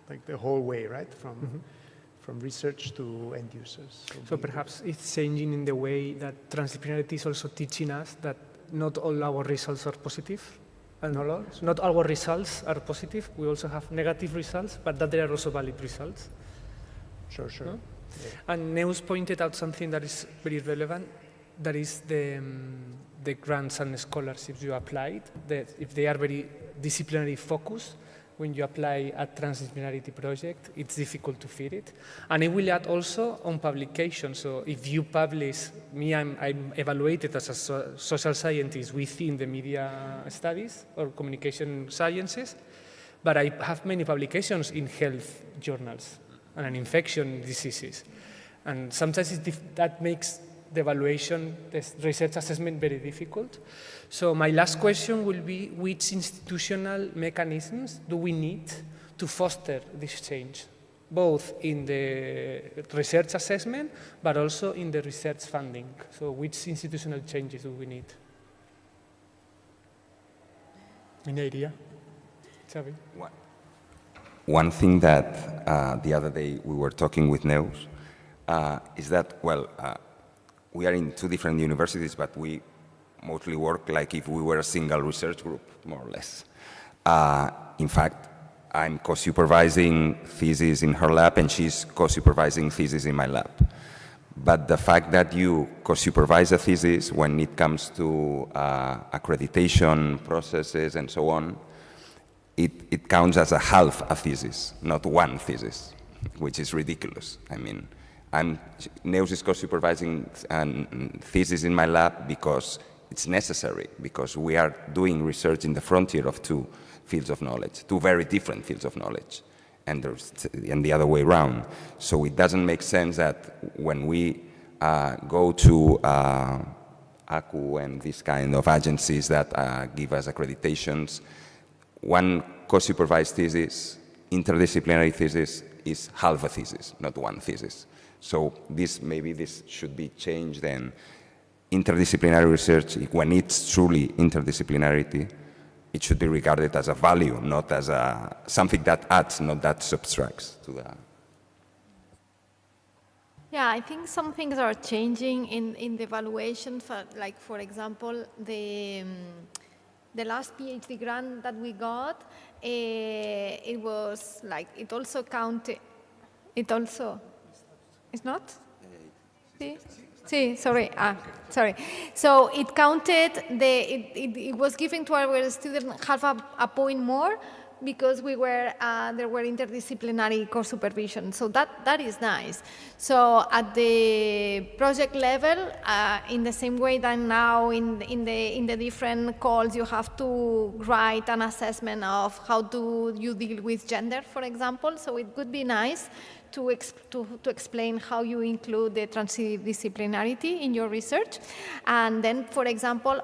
E: like the whole way, right? From research to end users.
F: So perhaps it's changing in the way that transdisciplinarity is also teaching us that not all our results are positive. And not all our results are positive. We also have negative results, but that there are also valid results.
E: Sure.
F: No? Yeah. And Neus pointed out something that is very relevant, that is the grants and scholarships you applied, that if they are very disciplinary focused, when you apply a transdisciplinarity project, it's difficult to fit it. And it will add also on publication. So if you publish, I'm evaluated as a social scientist within the media studies or communication sciences, but I have many publications in health journals and in infection diseases. And sometimes that makes the evaluation, the research assessment very difficult. So my last question will be, which institutional mechanisms do we need to foster this change, both in the research assessment, but also in the research funding? So which institutional changes do we need? Any idea? Xavi?
G: One thing that the other day we were talking with Neus is that, we are in two different universities, but we mostly work like if we were a single research group, more or less. In fact, I'm co-supervising thesis in her lab, and she's co-supervising thesis in my lab. But the fact that you co-supervise a thesis when it comes to accreditation processes and so on, it counts as a half a thesis, not one thesis, which is ridiculous. I mean, Neus is co-supervising thesis in my lab because it's necessary, because we are doing research in the frontier of two fields of knowledge, two very different fields of knowledge, and the other way around. So it doesn't make sense that when we go to ACU and these kind of agencies that give us accreditations, one co-supervised thesis, interdisciplinary thesis, is half a thesis, not one thesis. So maybe this should be changed, and interdisciplinary research, when it's truly interdisciplinarity, it should be regarded as a value, not as something that adds, not that subtracts to that.
D: Yeah, I think some things are changing in the evaluation. Like, for example, the last PhD grant that we got, it was like, it also counted, it also, it's not? See? Sí, sorry. Sorry. So it counted, it was given to our students half a point more because there were interdisciplinary course supervision. So that is nice. So at the project level, in the same way that now in the different calls you have to write an assessment of how do you deal with gender, for example. So it would be nice to explain how you include the transdisciplinarity in your research. And then, for example,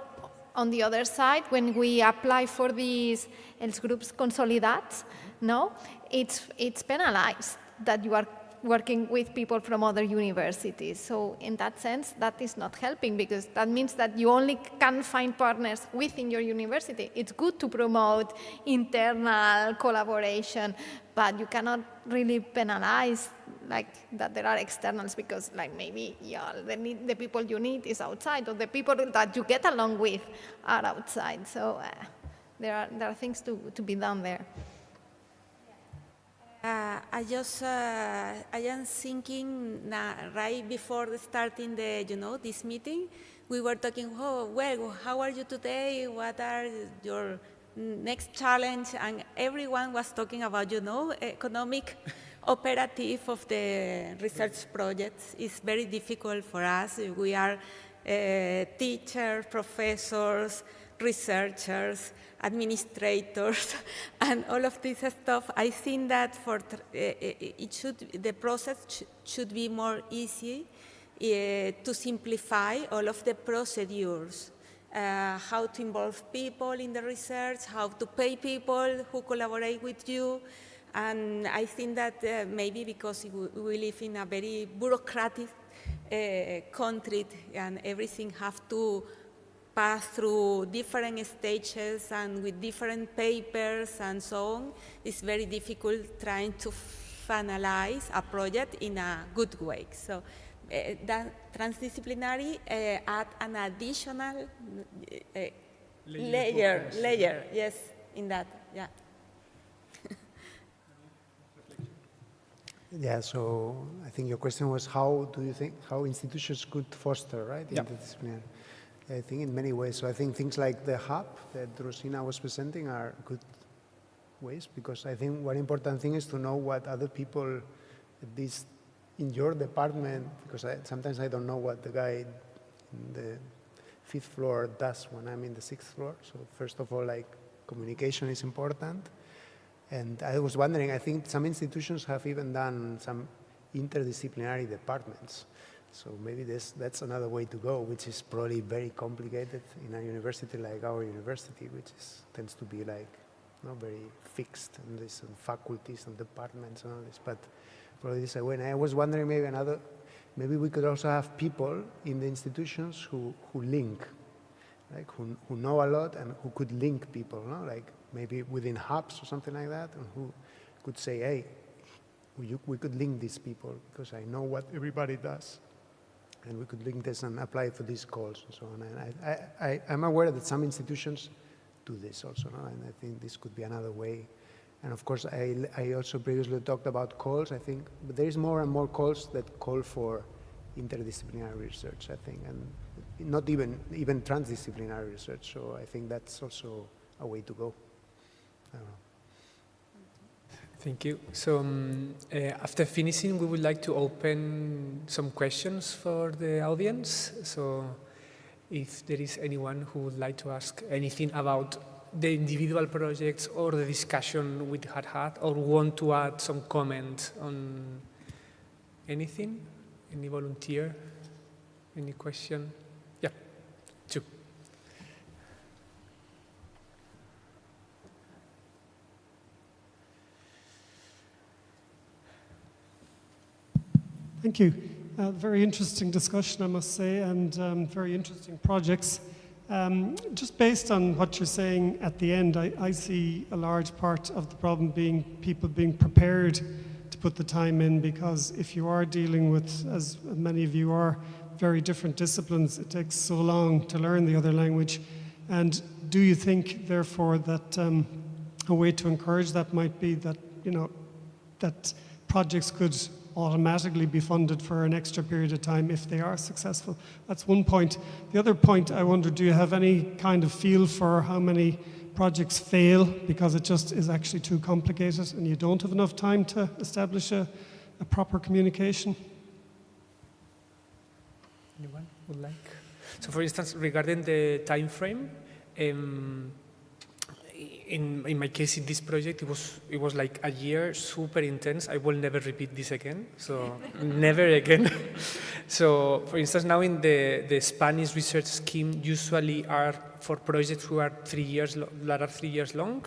D: on the other side, when we apply for these els grups consolidats, no, it's penalized that you are working with people from other universities. So in that sense, that is not helping because that means that you only can find partners within your university. It's good to promote internal collaboration, but you cannot really penalize like that there are externals because like maybe the people you need is outside or the people that you get along with are outside. So there are things to be done there.
C: I am thinking right before starting this meeting, we were talking, oh, well, how are you today? What are your next challenge? And everyone was talking about, economic operative of the research projects. It's very difficult for us. We are teachers, professors, researchers, administrators, and all of this stuff. I think that the process should be more easy to simplify all of the procedures, how to involve people in the research, how to pay people who collaborate with you. And I think that maybe because we live in a very bureaucratic country and everything have to pass through different stages and with different papers and so on, it's very difficult trying to finalize a project in a good way. So that transdisciplinary add an additional layer, yes, in that, yeah.
E: Yeah, so I think your question was how do you think, how institutions could foster, right, interdisciplinary? I think in many ways. So I think things like the hub that Rosina was presenting are good ways because I think one important thing is to know what other people, at least in your department, because sometimes I don't know what the guy in the 5th floor does when I'm in the 6th floor. So first of all, like communication is important. And I was wondering, I think some institutions have even done some interdisciplinary departments. So maybe that's another way to go, which is probably very complicated in a university like our university, which tends to be like very fixed and these faculties and departments and all this. But probably this way. And I was wondering maybe we could also have people in the institutions who link, like who know a lot and who could link people, like maybe within hubs or something like that, and who could say, hey, we could link these people because I know what everybody does. And we could link this and apply for these calls and so on. And I'm aware that some institutions do this also, and I think this could be another way. And of course, I also previously talked about calls, I think, but there is more and more calls that call for interdisciplinary research, I think, and not even transdisciplinary research. So I think that's also a way to go. I don't know.
F: Thank you. So after finishing, we would like to open some questions for the audience. So if there is anyone who would like to ask anything about the individual projects or the discussion we had, or want to add some comment on anything, any volunteer, any question? Yeah, two.
H: Thank you. Very interesting discussion, I must say, and very interesting projects. Just based on what you're saying at the end, I see a large part of the problem being people being prepared to put the time in, because if you are dealing with, as many of you are, very different disciplines, it takes so long to learn the other language. And do you think, therefore, that a way to encourage that might be that, that projects could automatically be funded for an extra period of time if they are successful. That's one point. The other point, I wonder, do you have any kind of feel for how many projects fail because it just is actually too complicated and you don't have enough time to establish a proper communication?
F: Anyone would like? So for instance, regarding the time frame, in my case in this project, it was like a year, super intense. I will never repeat this again, so never again. So for instance, now in the Spanish research scheme usually are for projects who are 3 years, that are 3 years long.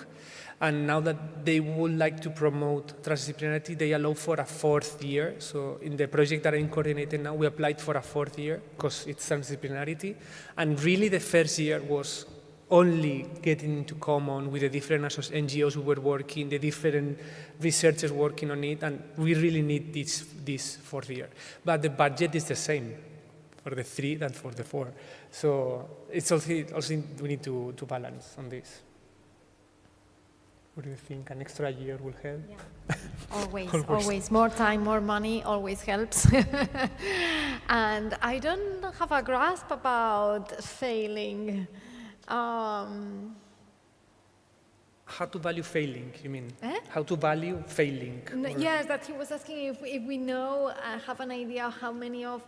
F: And now that they would like to promote transdisciplinarity, they allow for a 4th year. So in the project that I'm coordinating now, we applied for a 4th year because it's transdisciplinarity. And really the first year was only getting into common with the different NGOs who were working, the different researchers working on it, and we really need this 4th year. But the budget is the same for the 3 than for the 4. So it's also we need to balance on this. What do you think? An extra year will help?
D: Yeah. Always. More time, more money always helps. And I don't have a grasp about failing.
F: How to value failing, you mean? How to value failing?
D: No, yes, that he was asking if we know, have an idea how many of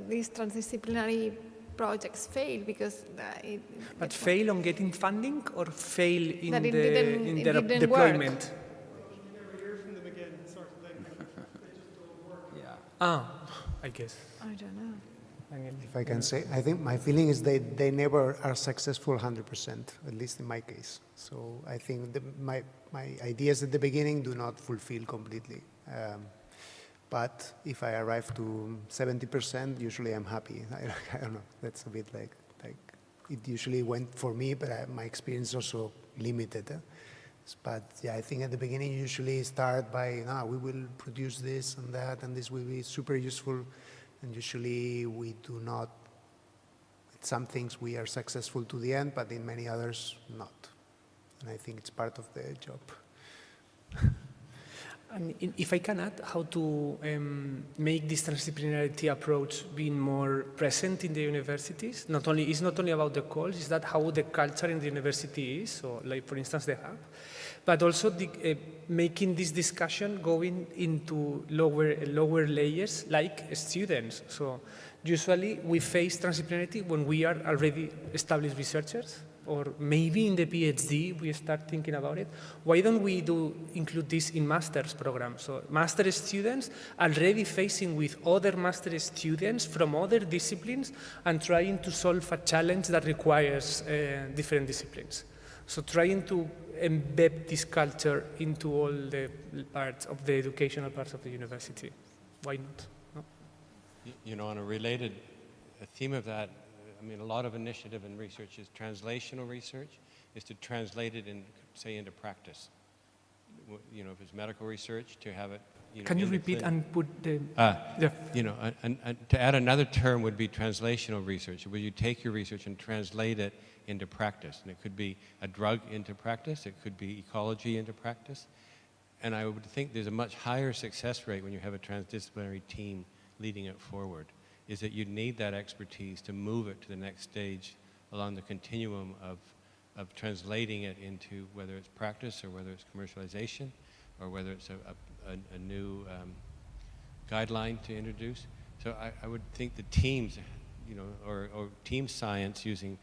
D: these transdisciplinary projects fail, because
F: but fail on getting funding or fail in
D: their
F: deployment?
H: You never hear from them again, sort of thing. They just don't work.
F: I guess.
D: I don't know.
E: If I can say, I think my feeling is they never are successful 100%, at least in my case. So I think my ideas at the beginning do not fulfill completely. But if I arrive to 70%, usually I'm happy. I don't know, that's a bit like it usually went for me, but my experience is also limited. But yeah, I think at the beginning you usually start by, we will produce this and that, and this will be super useful. And usually we do not, in some things we are successful to the end, but in many others not. And I think it's part of the job.
F: And if I can add, how to make this transdisciplinarity approach being more present in the universities. It's not only about the calls, it's that how the culture in the university is, so like for instance the hub, but also making this discussion going into lower layers like students. So usually we face transdisciplinarity when we are already established researchers, or maybe in the PhD we start thinking about it. Why don't we include this in master's programs? So master students already facing with other master students from other disciplines and trying to solve a challenge that requires different disciplines. So trying to embed this culture into all the parts of the educational parts of the university. Why not? No?
I: You know, on a related theme of that, I mean, a lot of initiative in research is translational research, is to translate it into practice. You know, if it's medical research, to have it.
F: Can you repeat and put the?
I: You know, and to add another term would be translational research, where you take your research and translate it into practice. And it could be a drug into practice, it could be ecology into practice. And I would think there's a much higher success rate when you have a transdisciplinary team leading it forward, is that you need that expertise to move it to the next stage along the continuum of translating it into whether it's practice or whether it's commercialization or whether it's a new guideline to introduce. So I would think the teams, you know, or team science using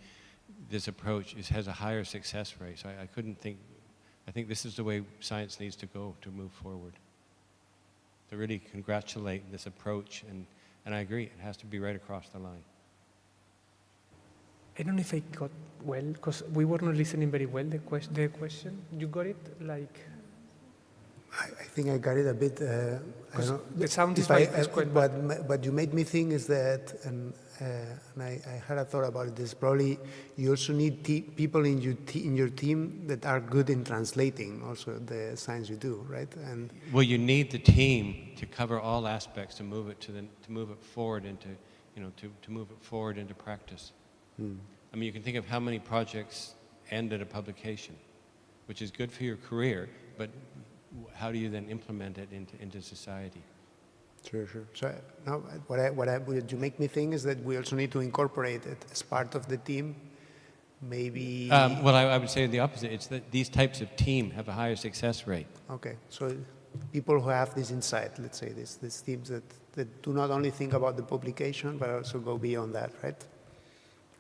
I: this approach has a higher success rate. So I think this is the way science needs to go to move forward. To really congratulate this approach, and I agree, it has to be right across the line.
F: I don't know if I got well, because we were not listening very well, the question. You got it, like?
E: I think I got it a bit, I don't know.
F: The sound is quite bad.
E: But you made me think is that, and I had a thought about it, is probably you also need people in your team that are good in translating also the science you do, right? And
I: well, you need the team to cover all aspects to move it forward into, you know, to move it forward into practice. I mean, you can think of how many projects end at a publication, which is good for your career, but how do you then implement it into society?
E: Sure, sure. So now, what you make me think is that we also need to incorporate it as part of the team. Maybe.
I: Well, I would say the opposite. It's that these types of team have a higher success rate.
E: Okay, so people who have this insight, let's say, these teams that do not only think about the publication, but also go beyond that, right?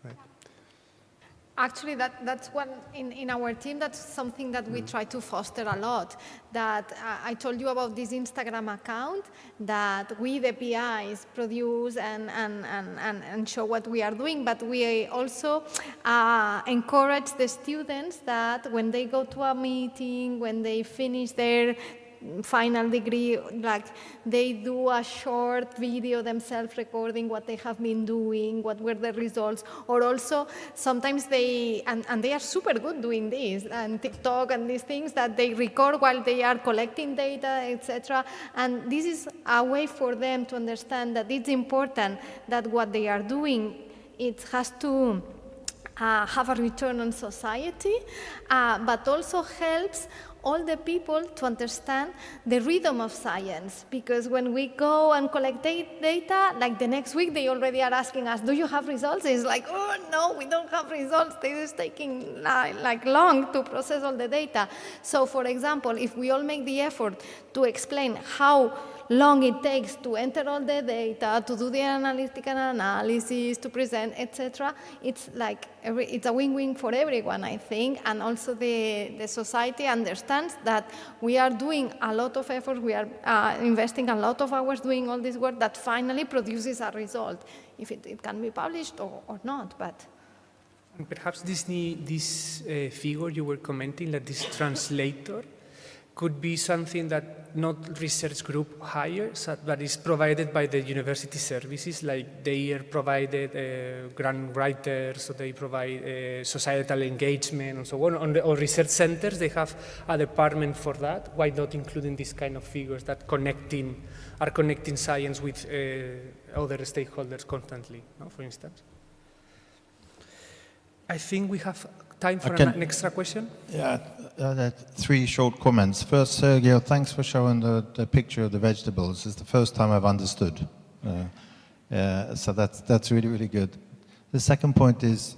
E: Right.
D: Actually, that's one, in our team, that's something that we try to foster a lot. That I told you about this Instagram account that we, the PIs, produce and show what we are doing, but we also encourage the students that when they go to a meeting, when they finish their final degree, like they do a short video themselves recording what they have been doing, what were the results, or also sometimes they, and they are super good doing this, and TikTok and these things that they record while they are collecting data, etc. And this is a way for them to understand that it's important that what they are doing, it has to have a return on society, but also helps all the people to understand the rhythm of science. Because when we go and collect data, like the next week they already are asking us, do you have results? It's like, oh no, we don't have results. This is taking like long to process all the data. So for example, if we all make the effort to explain how long it takes to enter all the data, to do the analytical analysis, to present, etc. It's like it's a win-win for everyone, I think, and also the society understands that we are doing a lot of effort, we are investing a lot of hours doing all this work that finally produces a result, if it can be published or not. But
F: and perhaps this figure you were commenting, that this translator, could be something that not research group hires, but is provided by the university services, like they are provided grant writers, or they provide societal engagement and so on. Or research centers, they have a department for that. Why not including these kind of figures that are connecting science with other stakeholders constantly, no, for instance? I think we have time for an extra question.
J: Yeah, three short comments. First, Sergio, thanks for showing the picture of the vegetables. It's the first time I've understood. So that's really, really good. The second point is,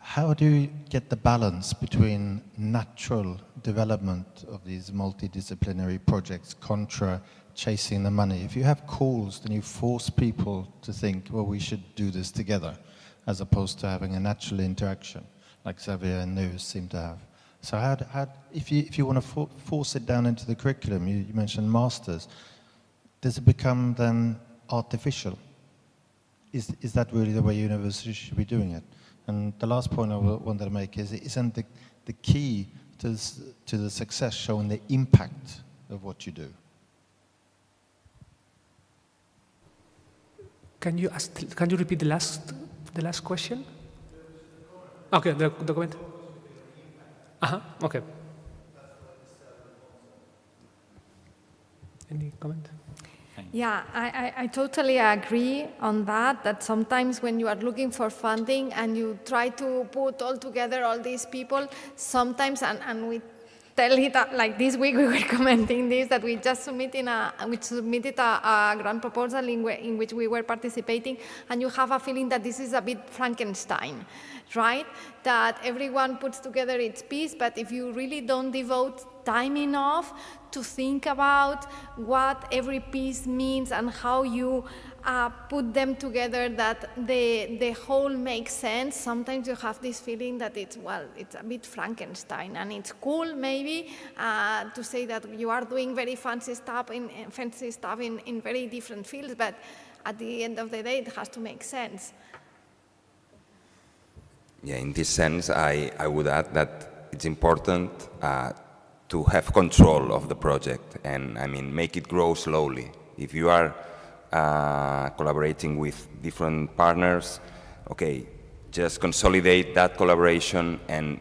J: how do you get the balance between natural development of these multidisciplinary projects contra chasing the money? If you have calls, then you force people to think, well, we should do this together, as opposed to having a natural interaction, like Xavier and Neus seem to have. So if you want to force it down into the curriculum, you mentioned masters, does it become then artificial? Is that really the way universities should be doing it? And the last point I wanted to make is, isn't the key to the success showing the impact of what you do?
F: Can you repeat the last question? Okay, the document. Okay. Any comment?
D: yeah, I totally agree on that sometimes when you are looking for funding and you try to put all together all these people, sometimes, and we tell it, like this week we were commenting this, that we just submitted a grant proposal in which we were participating, and you have a feeling that this is a bit Frankenstein, right? That everyone puts together its piece, but if you really don't devote time enough to think about what every piece means and how you put them together, that the whole makes sense, sometimes you have this feeling that it's a bit Frankenstein, and it's cool maybe to say that you are doing very fancy stuff in very different fields, but at the end of the day, it has to make sense.
G: Yeah, in this sense, I would add that it's important to have control of the project and, I mean, make it grow slowly. If you are collaborating with different partners, okay, just consolidate that collaboration, and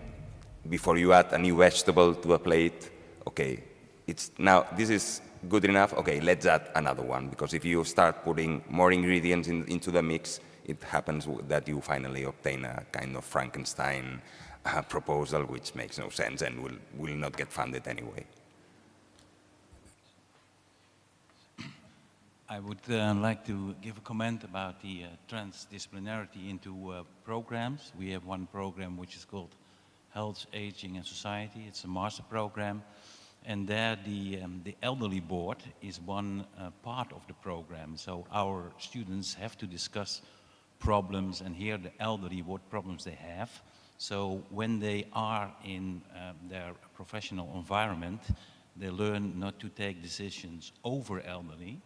G: before you add a new vegetable to a plate, okay, this is good enough, okay, let's add another one, because if you start putting more ingredients into the mix, it happens that you finally obtain a kind of Frankenstein proposal which makes no sense and will not get funded anyway.
K: I would like to give a comment about the transdisciplinarity into programs. We have one program which is called Health, Aging and Society. It's a master program. And there the elderly board is one part of the program. So our students have to discuss problems and hear the elderly what problems they have. So when they are in their professional environment, they learn not to take decisions over elderly,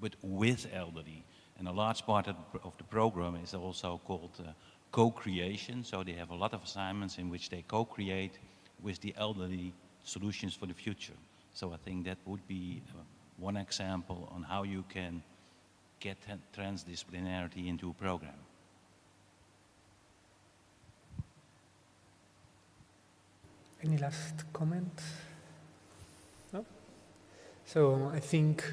K: but with elderly. And a large part of the program is also called co-creation. So they have a lot of assignments in which they co-create with the elderly solutions for the future. So I think that would be one example on how you can get transdisciplinarity into a program.
F: Any last comments? No? So I think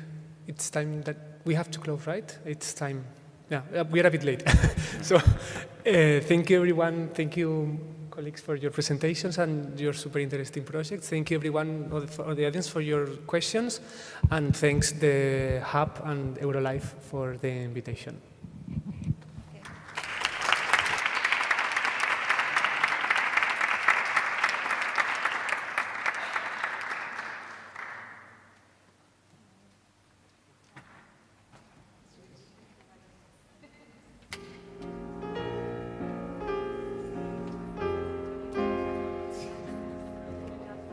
F: it's time that we have to close, right? It's time. Yeah, we're a bit late. So thank you, everyone. Thank you, colleagues, for your presentations and your super interesting projects. Thank you, everyone, or the audience, for your questions. And thanks the Hub and Eurolife for the invitation.